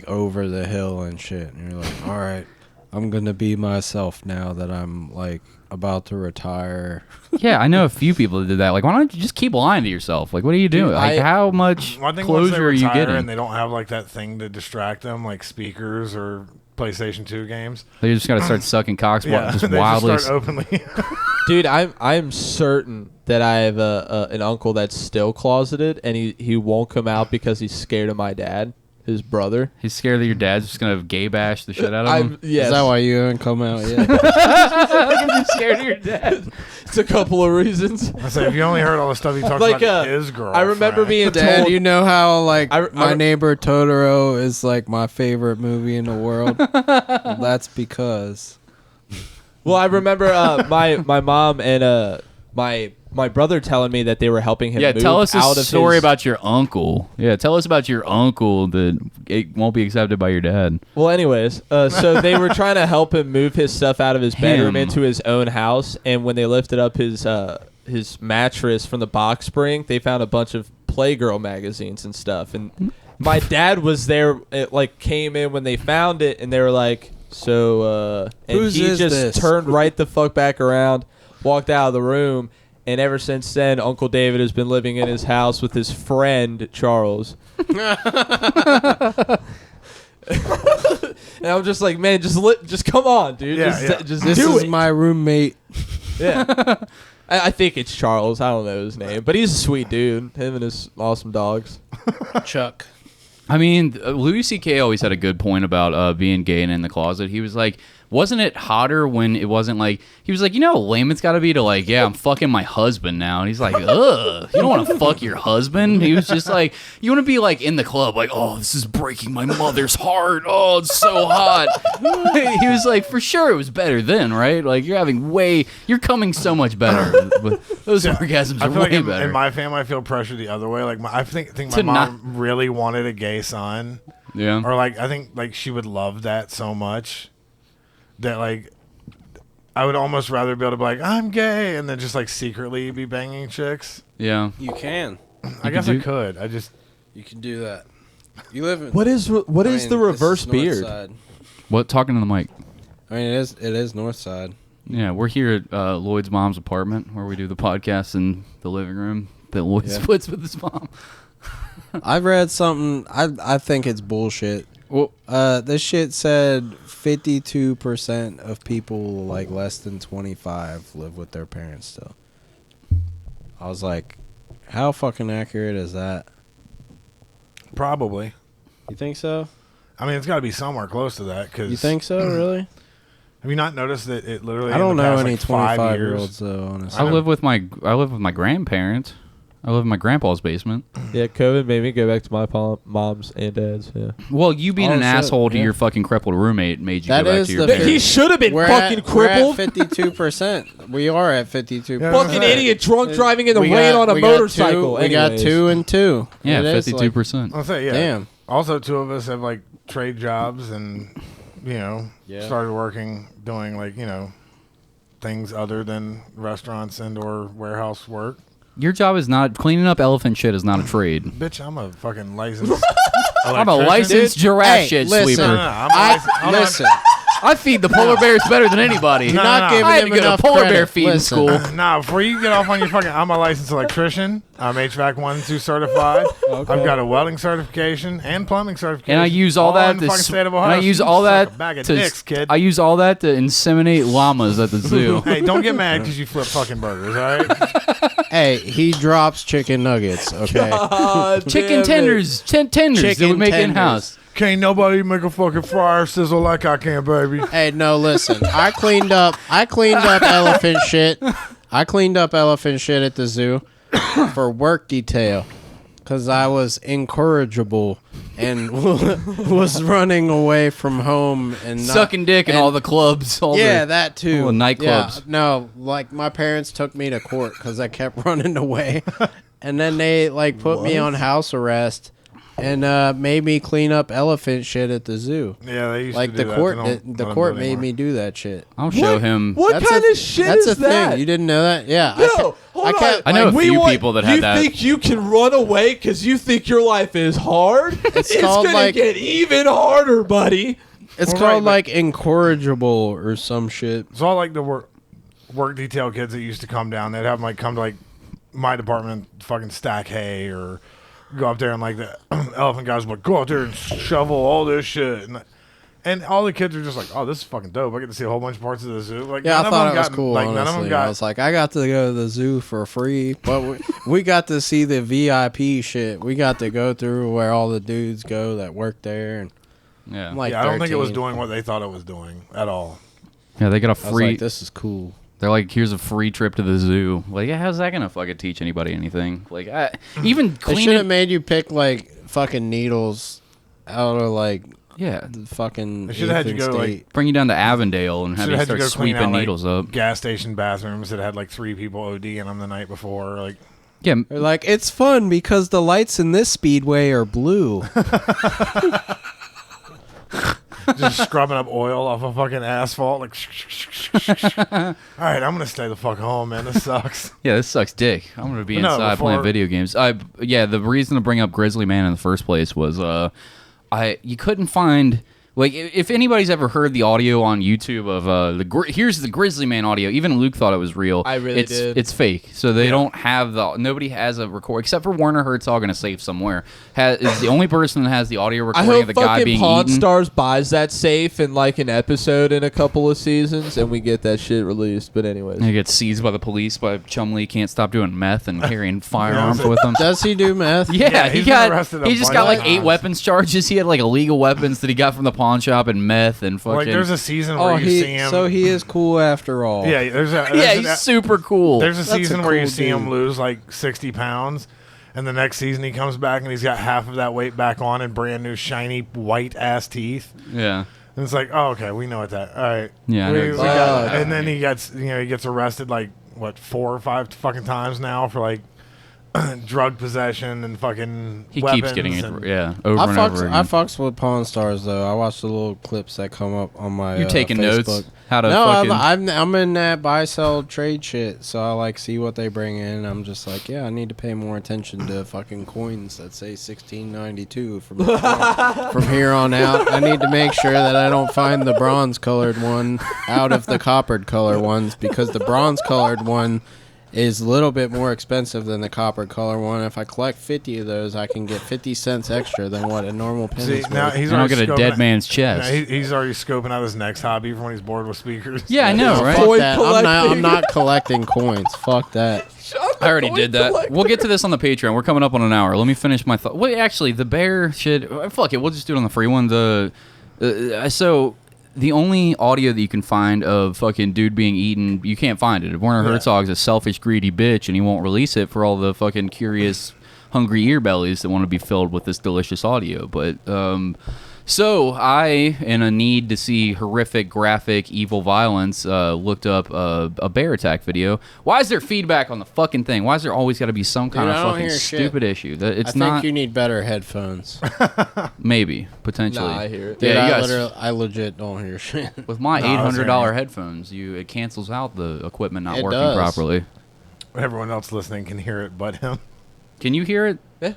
over the hill and shit, and you're like, all right, I'm gonna be myself now that I'm like about to retire. Yeah, I know a few people that did that. Like, why don't you just keep lying to yourself? Like, what are you doing? Like, how much closure are you getting? And they don't have like that thing to distract them, like speakers or PlayStation 2 games. They just gotta start sucking cocks, just they wildly. just start openly. Dude, I'm certain that I have an uncle that's still closeted, and he won't come out because he's scared of my dad, his brother. He's scared that your dad's just gonna gay bash the shit out of him. Yes. Is that why you haven't come out yet? You're scared of your dad. It's a couple of reasons. I say, if you only heard all the stuff he talks Like, about his girl. I remember being Dad, told. you know how like I My Neighbor Totoro is like my favorite movie in the world? Well, that's because. Well, I remember my mom and my brother telling me that they were helping him. Yeah, move tell us out a of story his, about your uncle. Yeah, tell us about your uncle that it won't be accepted by your dad. Well, anyways, so they were trying to help him move his stuff out of his bedroom into his own house, and when they lifted up his mattress from the box spring, they found a bunch of Playgirl magazines and stuff. And my dad was there. It like came in when they found it, and they were like, "So," and Whose he is just this? turned right the fuck back around, walked out of the room. And ever since then, Uncle David has been living in his house with his friend, Charles. And I'm just like, man, just come on, dude. Just This do is it. my roommate. Yeah. I think it's Charles. I don't know his name. But he's a sweet dude. Him and his awesome dogs. Chuck. I mean, Louis C.K. always had a good point about being gay and in the closet. He was like, wasn't it hotter when it wasn't like he was like, you know how lame it's got to be to like, yeah, I'm fucking my husband now, and he's like, ugh, you don't want to fuck your husband. He was just like, you want to be like in the club, like, oh, this is breaking my mother's heart. Oh, it's so hot. He was like, for sure, it was better then, right? Like you're coming so much better. But those orgasms are way better. In my family, I feel pressure the other way. Like I think my mom really wanted a gay son. Yeah. Or like I think like she would love that so much that like I would almost rather be able to be like, I'm gay, and then just like secretly be banging chicks. Yeah. You can. I guess I could. You can do that. You live in. What is the reverse beard? Side. What? Talking to the mic. I mean, it is north side. Yeah, we're here at Lloyd's mom's apartment where we do the podcast in the living room that Lloyd splits with his mom. I've read something. I think it's bullshit. Well, this shit said 52% of people like less than 25 live with their parents still. I was like, how fucking accurate is that? Probably. You think so? I mean, it's got to be somewhere close to that. Cause you think so? Really? Have you not noticed that it literally? I don't know any like 25-year-olds though. Honestly, I live with my grandparents. I live in my grandpa's basement. Yeah, COVID made me go back to my moms and dad's. Yeah. Well, you being an asshole to your fucking crippled roommate made you go back to your parents. He should have been fucking crippled. We're at 52%. We are at 52%. Fucking idiot, drunk driving in the rain on a motorcycle. We got 2 and 2. Yeah, 52%. I'll say, yeah. Damn. Also, 2 of us have like trade jobs and, started working doing like, things other than restaurants and or warehouse work. Your job is not cleaning up elephant shit. Is not a trade. Bitch, I'm a fucking licensed. I'm a licensed giraffe shit sweeper. Listen. I feed the polar bears better than anybody. You're not giving I had them to go enough to polar credit. bear feeding school. Nah, before you get off on your fucking, I'm a licensed electrician. I'm HVAC 1 and 2 certified. Okay. I've got a welding certification and plumbing certification. And I use all that in the fucking state of Ohio. And I use all that bag of to dicks, kid. I use all that to inseminate llamas at the zoo. Hey, don't get mad because you flip fucking burgers, all right? Hey, he drops chicken nuggets. Okay. Chicken tenders, tenders that we make in house. Can't nobody make a fucking fryer sizzle like I can, baby. Hey, no, listen. I cleaned up elephant shit. I cleaned up elephant shit at the zoo for work detail because I was incorrigible and was running away from home and sucking dick in all the clubs. That too. All the nightclubs. Yeah, no, like my parents took me to court because I kept running away, and then they like put me on house arrest. And made me clean up elephant shit at the zoo. Yeah, they used like to do the that. court. The court made me do that shit. I'll show him. What kind of shit is that? That's a thing. You didn't know that? Yeah. No, hold on. I know a few people that had that. You think you can run away because you think your life is hard? It's gonna get even harder, buddy. It's called like incorrigible or some shit. It's all like the work detail kids that used to come down. They'd have them like come to like my department, and fucking stack hay or go up there and like the elephant guys would go out there and shovel all this shit, and all the kids are just like, oh, this is fucking dope. I get to see a whole bunch of parts of the zoo. Like, yeah, I thought it was cool. Like, honestly. none of them got. I was like, I got to go to the zoo for free, but we got to see the VIP shit. We got to go through where all the dudes go that work there, and yeah, like I don't think it was doing what they thought it was doing at all. Yeah, they got a free. I was like, this is cool. They're like, here's a free trip to the zoo. Like, yeah, how's that gonna fucking teach anybody anything? Like, even They should have made you pick like fucking needles out of like the fucking. They should have had you go like bring you down to Avondale and have you start sweeping out, needles up. Gas station bathrooms that had like 3 people OD in them the night before. Like, yeah, they're like, it's fun because the lights in this speedway are blue. just scrubbing up oil off of fucking asphalt. Like, all right, I'm gonna stay the fuck home, man. This sucks. Yeah, this sucks dick. I'm gonna be inside playing video games. The reason to bring up Grizzly Man in the first place was you couldn't find. Like, if anybody's ever heard the audio on YouTube of here's the Grizzly Man audio, even Luke thought it was real. I really did. It's fake. So they don't have nobody has a record except for Werner Herzog in a safe somewhere. Is the only person that has the audio recording of the guy being Pawn eaten. Stars buys that safe in like an episode in a couple of seasons, and we get that shit released. But anyways, And he gets seized by the police, but Chumlee can't stop doing meth and carrying firearms with him. Does he do meth? Yeah, he he's been arrested just got like bunch of 8 times. weapons charges. He had like illegal weapons that he got from the pawn pawn shop and meth and fucking. Like there's a season where you see him. So he is cool after all. Yeah, he's super cool. There's a season where you cool see him dude. lose like 60 pounds, and the next season he comes back and he's got half of that weight back on and brand new shiny white ass teeth. Yeah. And it's like, oh, okay, we know what that. All right. Yeah, I know We exactly. got- and then he gets arrested like what 4 or 5 fucking times now for like drug possession and fucking. He weapons keeps getting it. and- Yeah, over and over again. I fucks with Pawn Stars though. I watch the little clips that come up on my. You taking Facebook. notes? How to no, fucking? I'm in that buy sell trade shit. So I like see what they bring in. I'm just like, yeah, I need to pay more attention to fucking coins that say 1692 from here on out. I need to make sure that I don't find the bronze colored one out of the coppered color ones, because the bronze colored one is a little bit more expensive than the copper color one. If I collect 50 of those, I can get 50 cents extra than what a normal pen is now worth. he's I'll already get a scoping dead out- man's chest. Yeah, he's already scoping out his next hobby from when he's bored with speakers. Yeah, I know, right? Fuck Coin that. I'm not collecting coins. Fuck that. I already did that. We'll get to this on the Patreon. We're coming up on an hour. Let me finish my thought. Wait, actually, the bear shit. Fuck it. We'll just do it on the free one. So the only audio that you can find of fucking dude being eaten, you can't find it. Werner Herzog's a selfish, greedy bitch, and he won't release it for all the fucking curious, hungry ear bellies that want to be filled with this delicious audio. But so I, in a need to see horrific, graphic, evil violence, looked up a bear attack video. Why is there feedback on the fucking thing? Why is there always got to be some kind Dude, I of don't fucking hear shit. stupid issue? It's I not. think you need better headphones. Maybe, potentially. Nah, I hear it. Dude, Yeah, you I, guys. I legit don't hear shit. With my No, I was $800 hearing headphones, it cancels out the equipment not It working does. properly. Everyone else listening can hear it, but him. Can you hear it? Yeah.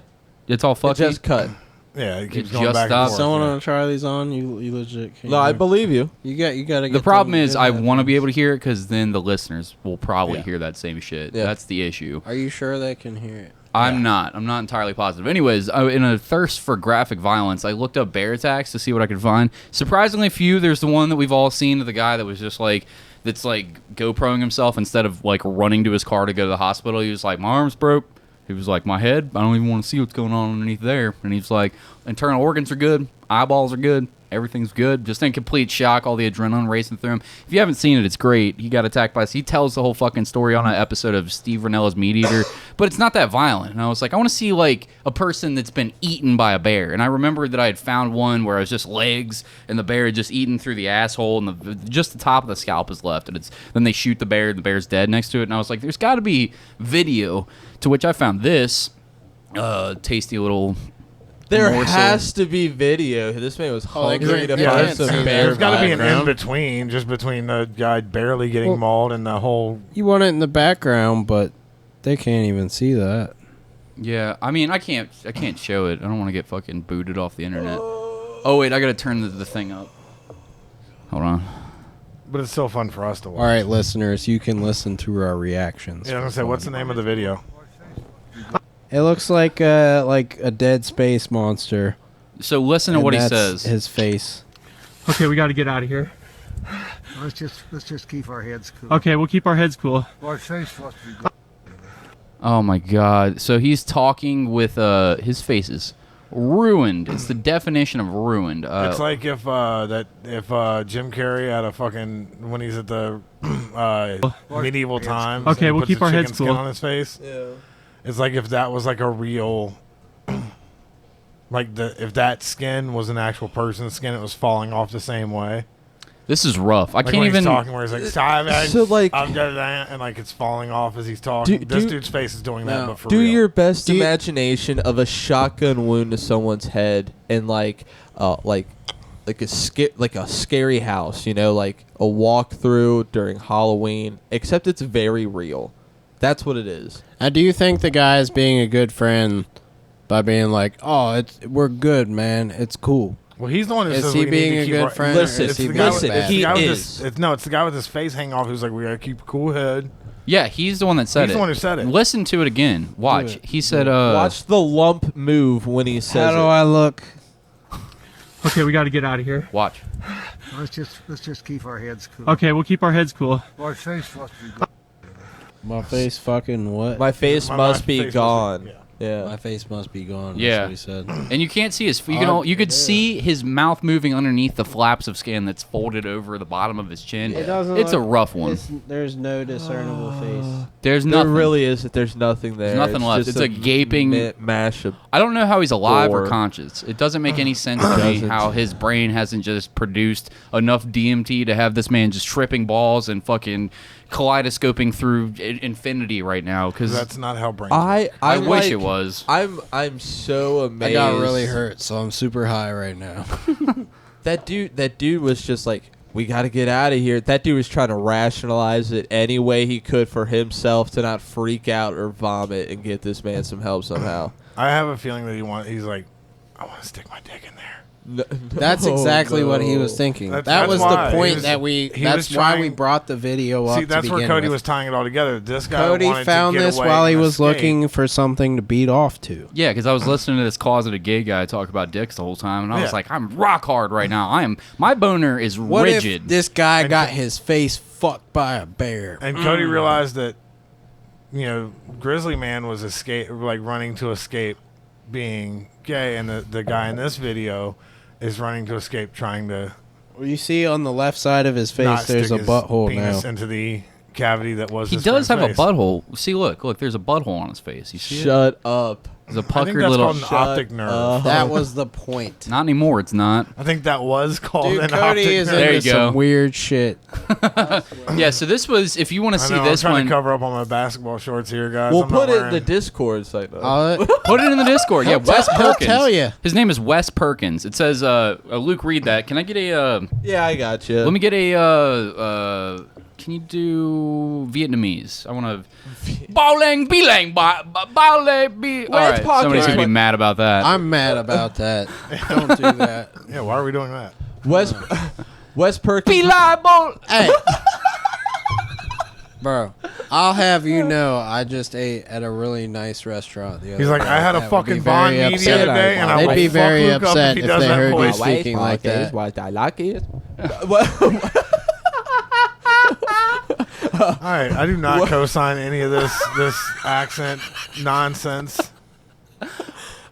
It's all It fucky. just cut. Yeah, it keeps It going just back stopped. and forth. Someone yeah. want to try these on? You legit can't No, I hear. believe you. You got to get The problem them is good I want to headphones. be able to hear it because then the listeners will probably Yeah. hear that same shit. Yeah. That's the issue. Are you sure they can hear it? I'm not entirely positive. Anyways, in a thirst for graphic violence, I looked up bear attacks to see what I could find. Surprisingly few. There's the one that we've all seen of the guy that was just like, that's like GoProing himself instead of like running to his car to go to the hospital. He was like, my arm's broke. He was like, my head, I don't even want to see what's going on underneath there. And he's like, internal organs are good, eyeballs are good, everything's good. Just in complete shock, all the adrenaline racing through him. If you haven't seen it, it's great. He got attacked by, he tells the whole fucking story on an episode of Steve Rinella's Meat Eater, but it's not that violent. And I was like, I want to see like a person that's been eaten by a bear. And I remembered that I had found one where it was just legs and the bear had just eaten through the asshole and just the top of the scalp is left. And then they shoot the bear and the bear's dead next to it. And I was like, there's got to be video, to which I found this tasty little There morsel. has to be video. This man was hungry to Yeah, find there's, some bear. there's got to be an background. in-between, just between the guy barely getting mauled and the whole... You want it in the background, but they can't even see that. Yeah, I mean, I can't show it. I don't want to get fucking booted off the internet. Oh wait, I gotta turn the thing up. Hold on. But it's still fun for us to watch. All right, listeners, you can listen to our reactions. Yeah, I was going to say, what's the name of the video? It looks like a dead space monster. So listen to and what he that's says. His face. Okay, we got to get out of here. Let's just keep our heads cool. Okay, we'll keep our heads cool. Our face must be good. Oh my god. So he's talking with his face is ruined. It's the definition of ruined. It's like if Jim Carrey had a fucking when he's at the medieval times. Okay, and we'll puts keep the our chicken heads skin cool. on his face. Yeah. It's like if that was like a real, if that skin was an actual person's skin, it was falling off the same way. This is rough. I Like can't when even he's talking where he's like, So, like- and like it's falling off as he's talking. This dude's face is doing that, but for Do real. your best imagination of a shotgun wound to someone's head and like a scary house, you know, like a walkthrough during Halloween, except it's very real. That's what it is. Do you think the guy is being a good friend by being like, "Oh, we're good, man. It's cool"? Well, he's the one who Is says he we need being to a keep good our- friend? Listen, or is he listen, being listen, bad? he It's is. the guy with his face hanging off who's like, we gotta keep a cool head. Yeah, he's the one that said He's it. the one who said it. Listen to it again. Watch. He said Watch the lump move when he says How do it. I look? Okay, we got to get out of here. watch. Let's just keep our heads cool. Okay, we'll keep our heads cool. Our face must be good. My face fucking what? My face My must be face must gone. be- yeah. Yeah. My face must be gone. Yeah. That's what he said. And you can't see his. You could see his mouth moving underneath the flaps of skin that's folded over the bottom of his chin. It doesn't It's a look- rough one. There's no discernible face. There's There nothing. really is. There's nothing there. There's nothing left. just It's a gaping mash of. I don't know how he's alive or gore. conscious. It doesn't make any sense to me how his brain hasn't just produced enough DMT to have this man just tripping balls and fucking kaleidoscoping through infinity right now. Because That's not how brains I wish like- it was. I'm so amazed. I got really hurt, so I'm super high right now. That dude was just like, we got to get out of here. That dude was trying to rationalize it any way he could for himself to not freak out or vomit and get this man some help somehow. I have a feeling that he's like, I want to stick my dick in there. That's exactly what he was thinking. That was the point that that's why we brought the video up. See, that's to where begin Cody with. was tying it all together. This guy Cody wanted found to get this away while he and was escape. looking for something to beat off to. Yeah, because I was listening to this closeted gay guy talk about dicks the whole time, and I was Yeah. like, I'm rock hard right now. My boner is What rigid. if this guy got his face fucked by a bear? And Cody realized that, Grizzly Man was running to escape being gay, and the guy in this video is running to escape trying to Well, you see on the left side of his not face, there's stick a his butthole penis now. into the cavity that was he his does have friend's a face. butthole. See, look, there's a butthole on his face. You see it? Shut up. There's a I think puckered that's little. called an optic nerve. That was the point. Not anymore. It's not. I think that was called Dude, an Cody optic is nerve. There into you go. some weird shit. Yeah. So this was. If you want to I see know, this I'm trying one, to cover up on my basketball shorts here, guys. We'll I'm not put it in wearing- the Discord site. though. put it in the Discord. Yeah, Wes He'll Perkins. tell ya. His name is Wes Perkins. It says, Luke, read that. Can I get a? Yeah, I got you. Let me get a. Can you do Vietnamese? I want to. Baolang bilang ba baolang bi. All right, somebody's gonna be mad about that. I'm mad about that. Don't do that. Yeah, why are we doing that? Wes Perkins. Hey. Bro, I'll have you know, I just ate at a really nice restaurant the other He's like, day. I had a That would be fucking Bond very media upset. today, and I They'd will be fuck very Luke up upset if he if does they that heard you voice. speaking like that. What I like is. All right, I do not co-sign any of this accent nonsense.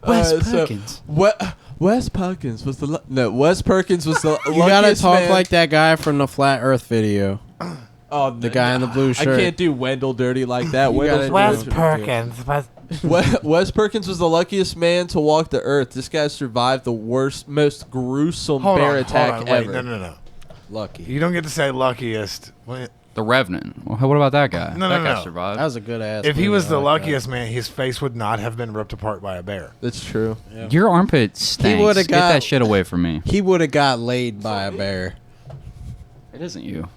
Wes so Perkins. Wes Perkins was the Wes Perkins was the You gotta luckiest talk man. like that guy from the Flat Earth video. Oh, The guy in the blue I shirt. can't do Wendell dirty like that. You Wendell's gotta Wes do Perkins. Wes Perkins was the luckiest man to walk the earth. This guy survived the most gruesome bear attack Wait, ever. no. Lucky. You don't get to say luckiest. Wait, The Revenant. Well, what about that guy? No, that no, guy no. survived. That was a good ass. if he movie. was I the like that. luckiest man, his face would not have been ripped apart by a bear. That's true. Your armpit stinks. would've Get that got- shit away from me. He would have got laid by a bear. It isn't you.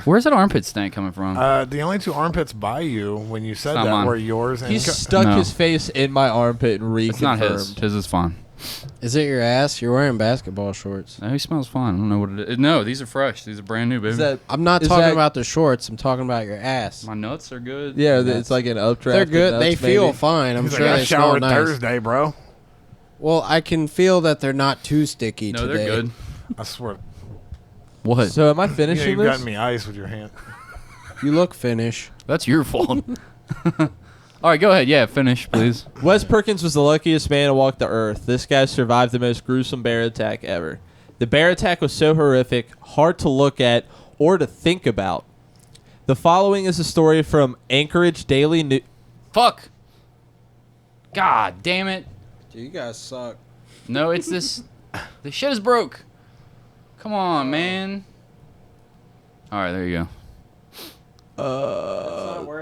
Where's that armpit stank coming from? The only two armpits by you when you said not that mine. were yours and He stuck No. his face in my armpit and reconfirmed. It's not his. His is fine. Is it your ass? You're wearing basketball shorts. No, he smells fine. I don't know what it is. No, these are fresh. These are brand new, baby. Is that, I'm not Is talking that- about the shorts. I'm talking about your ass. My nuts are good. yeah, That's- it's like an updraft. They're good. of They nuts, feel maybe. fine. I'm He's sure like, I they smell showered nice. Thursday, bro. Well, I can feel that they're not too sticky No, today. they're good. I swear. What? So am I You know, finishing you've this? gotten me ice with your hand. You look Finnish. That's your fault. All right, go ahead. Yeah, finish, please. Wes Perkins was the luckiest man to walk the earth. This guy survived the most gruesome bear attack ever. The bear attack was so horrific, hard to look at or to think about. The following is a story from Anchorage Daily News. Fuck. God damn it. Dude, you guys suck. No, it's this. The shit is broke. Come on, man. All right, there you go.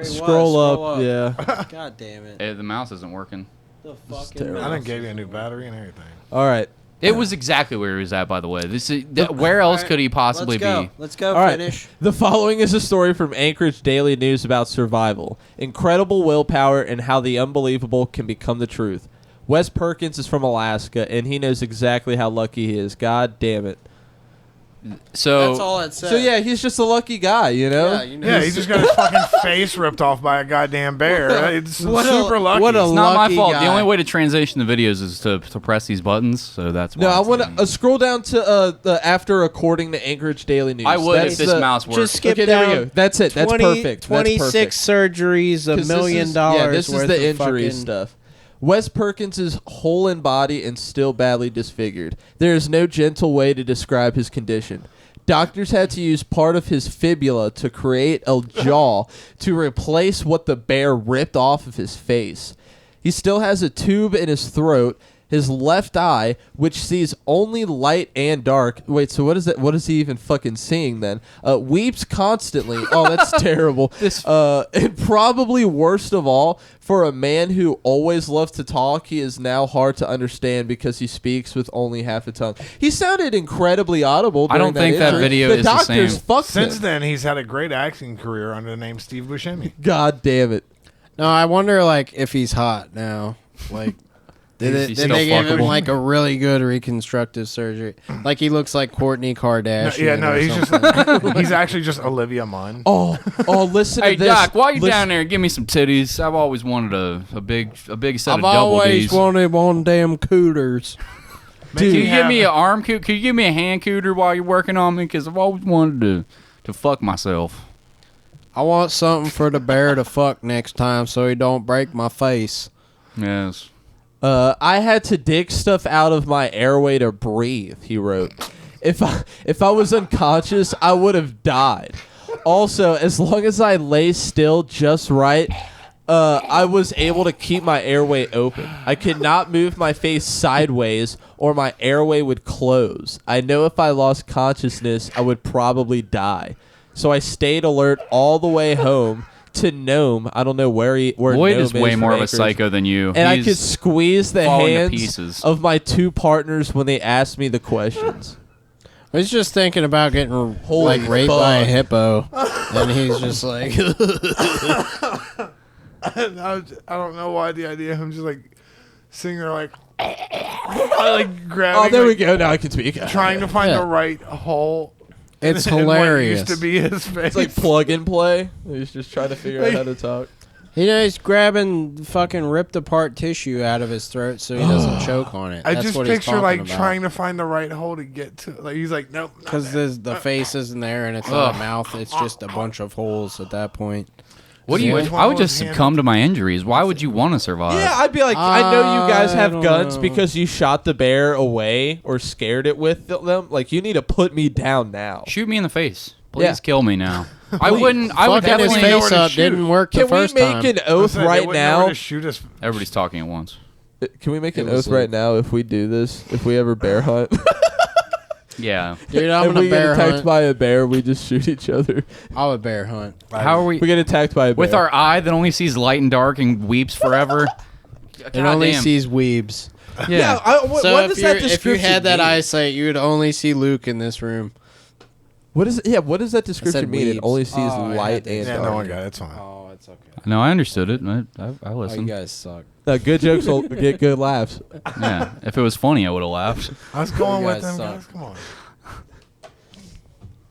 Scroll up, yeah. God damn it. Hey, the mouse isn't working. The fucking terrible. I done gave you a new battery and everything. All right. It was exactly where he was at, by the way. Where else could he possibly be? Let's go. All right. Finish. The following is a story from Anchorage Daily News about survival, incredible willpower, and how the unbelievable can become the truth. Wes Perkins is from Alaska, and he knows exactly how lucky he is. God damn it. So That's all it said. So yeah, he's just a lucky guy, you know. Yeah, you know. Yeah, he just got his fucking face ripped off by a goddamn bear. It's What a- super lucky. what a it's not my lucky fault. The guy. only way to transition the videos is to press these buttons. So that's why. No, I it's want doing- to scroll down to the after according to Anchorage Daily News. I would That's if this the- mouse worked. Just skip Okay, there we down go. That's it. That's 20 perfect. That's 26 perfect. surgeries, $1 million. Yeah, this is worth the of injury fucking- stuff. Wes Perkins is whole in body and still badly disfigured. There is no gentle way to describe his condition. Doctors had to use part of his fibula to create a jaw to replace what the bear ripped off of his face. He still has a tube in his throat. His left eye, which sees only light and dark. Wait, so what is that? What is he even fucking seeing then? Weeps constantly. Oh, that's terrible. And probably worst of all, for a man who always loved to talk, he is now hard to understand because he speaks with only half a tongue. He sounded incredibly audible. I don't think that video is the same. Since then, he's had a great acting career under the name Steve Buscemi. God damn it. No, I wonder like if he's hot now. Like did they give him like a really good reconstructive surgery? Like he looks like Kourtney Kardashian. He's actually just Olivia Munn. Oh, listen hey, to this. Doc, while you're down there, give me some titties. I've always wanted a big set of double D's. I've always wanted one damn cooters. Dude, can you give me an arm coot? Can you give me a hand cooter while you're working on me? Because I've always wanted to fuck myself. I want something for the bear to fuck next time so he don't break my face. Yes. I had to dig stuff out of my airway to breathe, he wrote. If I was unconscious, I would have died. Also, as long as I lay still just right, I was able to keep my airway open. I could not move my face sideways or my airway would close. I know if I lost consciousness, I would probably die. So I stayed alert all the way home to Nome. I don't know where Lloyd Nome is way more of a Acres. psycho than you. And I could squeeze the hands pieces of my two partners when they asked me the questions. I was just thinking about getting raped by a hippo, and he's just like, I don't know why the idea of him just like sitting there like grabbing. Oh, there we go. Now I can speak. Trying to find the right hole. It's and hilarious. What used to be his face. It's like plug and play. He's just trying to figure out how to talk. He's grabbing fucking ripped apart tissue out of his throat so he doesn't choke on it. I That's just what he's picture talking like about. trying to find the right hole to get to. Like he's like, nope. Because the face isn't there and it's not a mouth. It's just a bunch of holes at that point. What do you? I would just succumb to my injuries. Why would you want to survive? Yeah, I'd be like, I know you guys have don't guns know. because you shot the bear away or scared it with them. Like, you need to put me down now. Shoot me in the face. Please Yeah. kill me now. I wouldn't. I would Fucking his definitely. face up didn't work the Can we first time. make an oath right now? Everybody's talking at once. Can we make an It was oath right now if we do this? If we ever bear hunt? Yeah. Dude, I'm if gonna we get bear attacked hunt. by a bear, we just shoot each other. I would bear hunt. How are we? We get attacked by a bear. With our eye that only sees light and dark and weeps forever. It only sees weebs. Yeah. So what if, does that if you description had that mean? eyesight, you would only see Luke in this room. What is? Yeah, what does that description mean? It weebs. only sees Oh, I light had and to- Yeah, dark. no one got it. It's fine. Oh, it's okay. No, I understood it. I Oh, you listened. guys suck. No, good jokes will get good laughs. Yeah. If it was funny, I would have laughed. I was going You with guys them, suck. guys. Come on.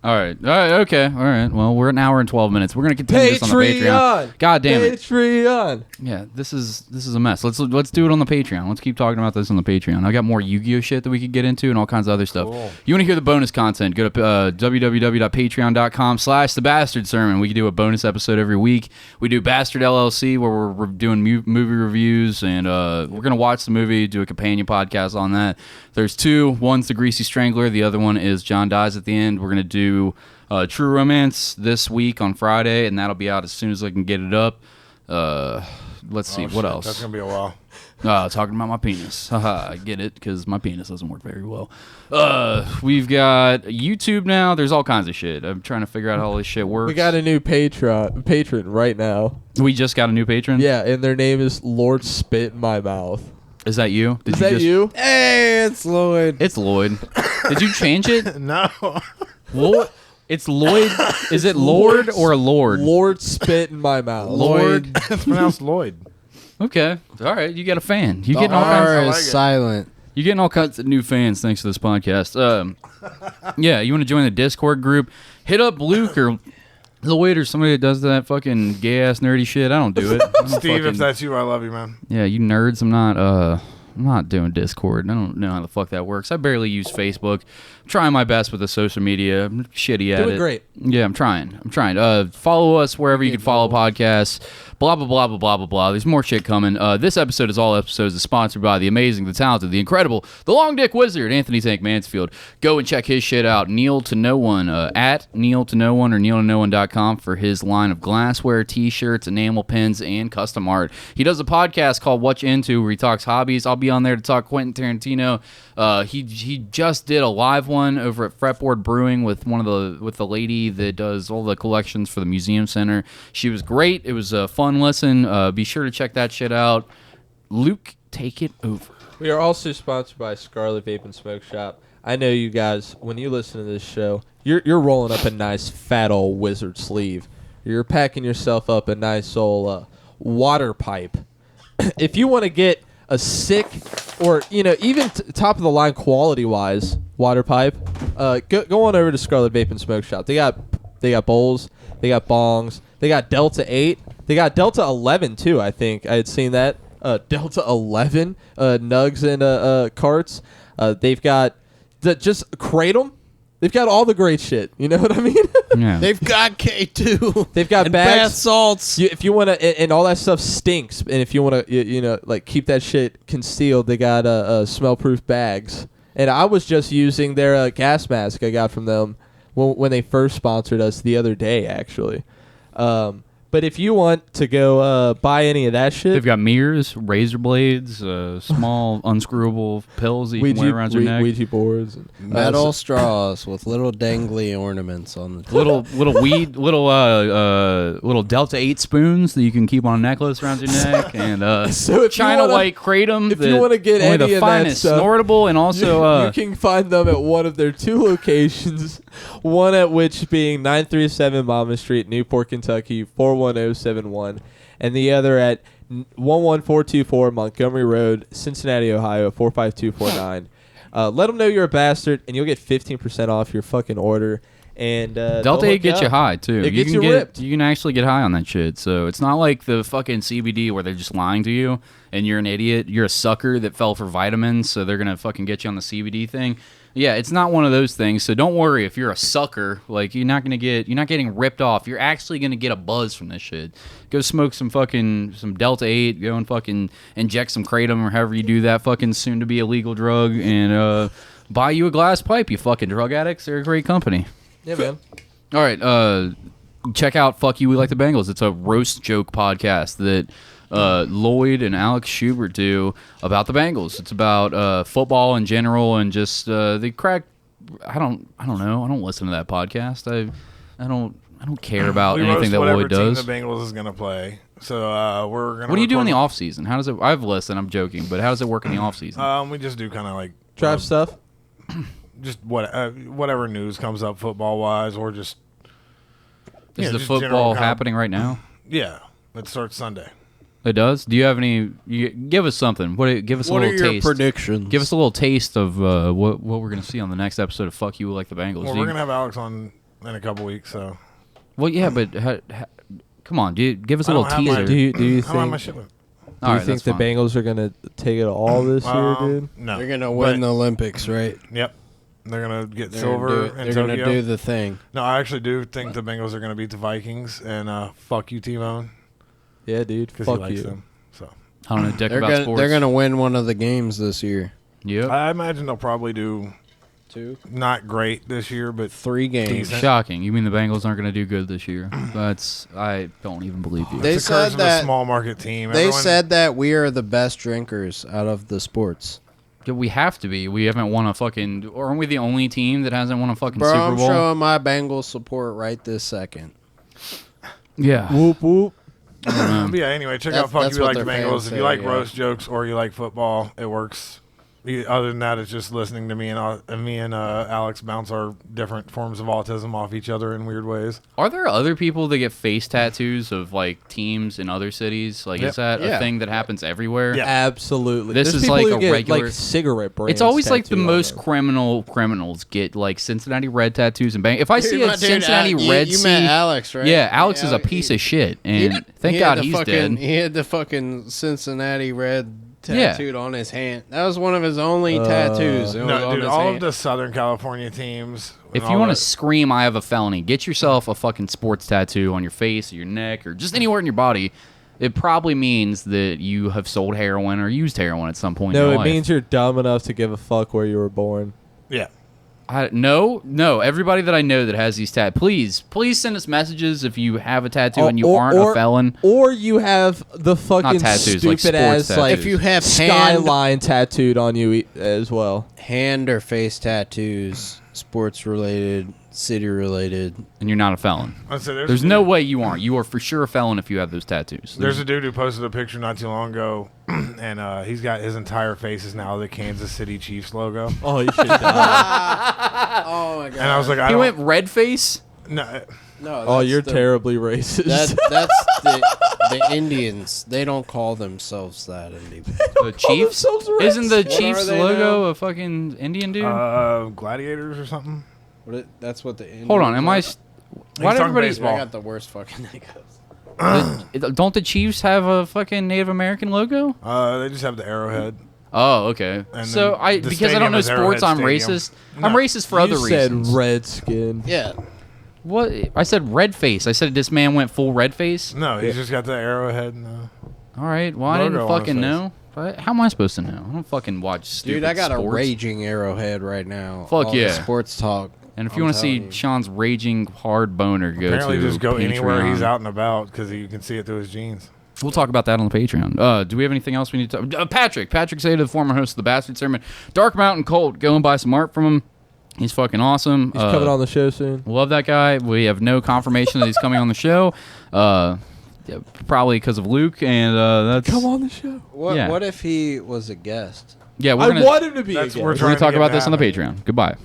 All right. Okay. All right. Well, we're an hour and 12 minutes. We're gonna continue this on the Patreon. God damn it. Patreon. Yeah, this is a mess. Let's do it on the Patreon. Let's keep talking about this on the Patreon. I got more Yu-Gi-Oh shit that we could get into and all kinds of other stuff. Cool. You want to hear the bonus content? Go to www.patreon.com/thebastardsermon. We can do a bonus episode every week. We do Bastard LLC where we're doing movie reviews and we're gonna watch the movie, do a companion podcast on that. There's two. One's The Greasy Strangler. The other one is John Dies at the End. We're gonna do True Romance this week on Friday, and that'll be out as soon as I can get it up. Let's see, what else? That's gonna be a while. Talking about my penis. Haha, I get it, because my penis doesn't work very well. We've got YouTube now. There's all kinds of shit. I'm trying to figure out how all this shit works. We got a new patron right now. We just got a new patron? Yeah, and their name is Lord Spit in My Mouth. Is that you? Is that you? Hey, it's Lloyd. It's Lloyd. Did you change it? No. Lloyd? It's Lloyd. Is it Lord or Lord? Lord Spit in My Mouth. Lord. It's pronounced Lloyd. Okay. All right. You got a fan. You The getting all R kinds. is silent. You're getting all kinds of new fans thanks to this podcast. Yeah, you want to join the Discord group? Hit up Luke or Lloyd or somebody that does that fucking gay ass nerdy shit. I don't do it. Steve, if that's you, I love you, man. Yeah, you nerds. I'm not. I'm not doing Discord. I don't know how the fuck that works. I barely use Facebook. I'm trying my best with the social media. I'm shitty at it. Doing great. Yeah, I'm trying. Follow us wherever you can follow podcasts. Blah, blah, blah, blah, blah, blah, blah. There's more shit coming. This episode, as all episodes, is sponsored by the amazing, the talented, the incredible, the long dick wizard, Anthony Tank Mansfield. Go and check his shit out. Neil to No One, at Neil to No One or neiltoknoone.com for his line of glassware, t-shirts, enamel pins, and custom art. He does a podcast called What You Into where he talks hobbies. I'll be on there to talk Quentin Tarantino. He just did a live one over at Fretboard Brewing with with the lady that does all the collections for the museum center. She was great. It was a fun listen. Be sure to check that shit out. Luke, take it over. We are also sponsored by Scarlet Vape and Smoke Shop. I know you guys, when you listen to this show, you're rolling up a nice fat old wizard sleeve. You're packing yourself up a nice old water pipe. If you want to get a sick or even top of the line quality wise water pipe, go on over to Scarlet Vape and Smoke Shop. They got bowls, they got bongs, they got Delta 8, they got Delta 11 too. I think I had seen that Delta 11 nugs and carts. They've got just Kratom. They've got all the great shit. You know what I mean? Yeah. They've got K2. They've got and bags, bath salts. if you want to, and all that stuff stinks. And if you want to, like keep that shit concealed, they got smell-proof bags. And I was just using their gas mask I got from them when they first sponsored us the other day, actually. But if you want to go buy any of that shit, They've got mirrors, razor blades, small unscrewable pills that you can wear around your neck. Ouija boards, and, Metal straws with little dangly ornaments on the top. little Delta 8 spoons that you can keep on a necklace around your neck, and So if you China wanna- White Kratom. if you wanna get only any the of that finest, stuff, snortable, and also you can find them at one of their two locations, one at which being 937 Monmouth Street, Newport, Kentucky, 41071, and the other at 11424 Montgomery Road, Cincinnati, Ohio, 45249. Let them know you're a bastard, and you'll get 15% off your fucking order. And Delta 8 gets you high too. It gets can you ripped. You can actually get high on that shit. So it's not like the fucking CBD where they're just lying to you and you're an idiot. You're a sucker that fell for vitamins, so they're gonna fucking get you on the CBD thing. Yeah, it's not one of those things. So don't worry if you're a sucker. Like you're not getting ripped off. You're actually gonna get a buzz from this shit. Go smoke some Delta 8. Go and fucking inject some Kratom or however you do that fucking soon to be illegal drug, and buy you a glass pipe. You fucking drug addicts. They're a great company. Yeah, man. All right, check out Fuck You, We Like the Bengals. It's a roast joke podcast that Lloyd and Alex Schubert do about the Bengals. It's about football in general and just they crack. I don't know. I don't listen to that podcast. I don't care about anything that Lloyd does. Team the Bengals is gonna play. So we're gonna. What do you do in the off season? How does it? I've listened. I'm joking, but how does it work in the off season? We just do kind of like Draft stuff. Just whatever news comes up football wise, or just Is the just football general happening right now? Yeah, it starts Sunday. It does. Do you have any? Give us something. Give us a little are your taste. predictions? Give us a little taste of what we're gonna see on the next episode of Fuck You, We Like the Bengals. Well, we're gonna have Alex on in a couple weeks, so. Well, yeah, but come on, dude. Give us a little teaser. Do you I don't have think? my shipment. Do you think the Bengals are gonna take it all this year, dude? No, They're gonna win the Olympics, right? Yep, they're gonna get They're silver. Gonna in they're gonna Tokyo. do the thing. No, I actually do think the Bengals are gonna beat the Vikings, and fuck you, T-Bone, Yeah, dude. because he Fuck likes you. them. So I don't know dick They're about gonna sports. they're gonna win one of the games this year. Yep. I imagine they'll probably do 2, not great this year, but 3 games. decent. Shocking. You mean the Bengals aren't going to do good this year? I don't even believe you. They It's a curse said of a that small market team. They Everyone- said that we are the best drinkers out of the sports. Yeah, we have to be. We haven't won a fucking. Or aren't we the only team that hasn't won a fucking Bro, Super I'm Bowl? showing my Bengals support right this second. Yeah. Whoop whoop. But yeah, anyway, check That's- out Fuck that's You what Like the their Bengals. fans If you say, like yeah. roast jokes or you like football, it works. Other than that, it's just listening to me and Alex bounce our different forms of autism off each other in weird ways. Are there other people that get face tattoos of like teams in other cities? Like, Yep. is that Yeah. a thing that happens everywhere? Yeah. Absolutely. This There's is people like who a get, regular- like cigarette brands. It's always like the tattooed on most them. criminals get like Cincinnati Red tattoos and bang. If I see Dude, a Cincinnati Red, you met Alex, right? yeah, Alex is Yeah, a piece of shit, and thank he God had the he's fucking, dead. He had the fucking Cincinnati Red tattooed on his hand. That was one of his only tattoos. It was No, on dude, his all hand. of the Southern California teams. If you want to scream, I have a felony, get yourself a fucking sports tattoo on your face or your neck or just anywhere in your body. It probably means that you have sold heroin or used heroin at some point in No, your it life. means you're dumb enough to give a fuck where you were born. Yeah. No. Everybody that I know that has these tattoos, please send us messages if you have a tattoo and you aren't a felon. Or you have the fucking tattoos, like stupid sports ass like tattoos. If you have skyline tattooed on you as well. hand or face tattoos, sports related, city related, and you're not a felon. So there's no way you aren't. You are for sure a felon if you have those tattoos. There's a dude who posted a picture not too long ago, and he's got his entire face is now the Kansas City Chiefs logo. Oh, you should die. Oh my god! And I was like, he went red face. No. Oh, you're terribly racist. That's the Indians. They don't call themselves that anymore. The Chiefs? Isn't the What Chiefs are they logo now? a fucking Indian dude? Gladiators or something. That's what the Indians Hold on, am I? Why did everybody? I got the worst fucking echoes. Don't the Chiefs have a fucking Native American logo? They just have the arrowhead. Oh, okay. And So then the because I don't know stadium is sports, Arrowhead I'm Stadium. racist. I'm racist for other You said reasons. redskin. Yeah. What? I said red face. I said this man went full red face. No, he's just got the arrowhead. And All right. Well, I logo didn't on his fucking face. know. But how am I supposed to know? I don't fucking watch stupid Dude, I got sports. a raging arrowhead right now. Fuck All the yeah. sports talk. And if you want to see Sean's raging hard boner, go apparently to just go anywhere Patreon. he's out and about because you can see it through his jeans. We'll talk about that on the Patreon. Do we have anything else we need to Patrick Say, the former host of the Bastard Sermon, Dark Mountain Colt. Go and buy some art from him. He's fucking awesome. He's coming on the show soon. Love that guy. We have no confirmation that he's coming on the show. Yeah, probably because of Luke, and that's Come on the show. What if he was a guest? Yeah, I want him to be a That's guest. we're We're trying gonna talk to about get this on the happen. Patreon. Goodbye.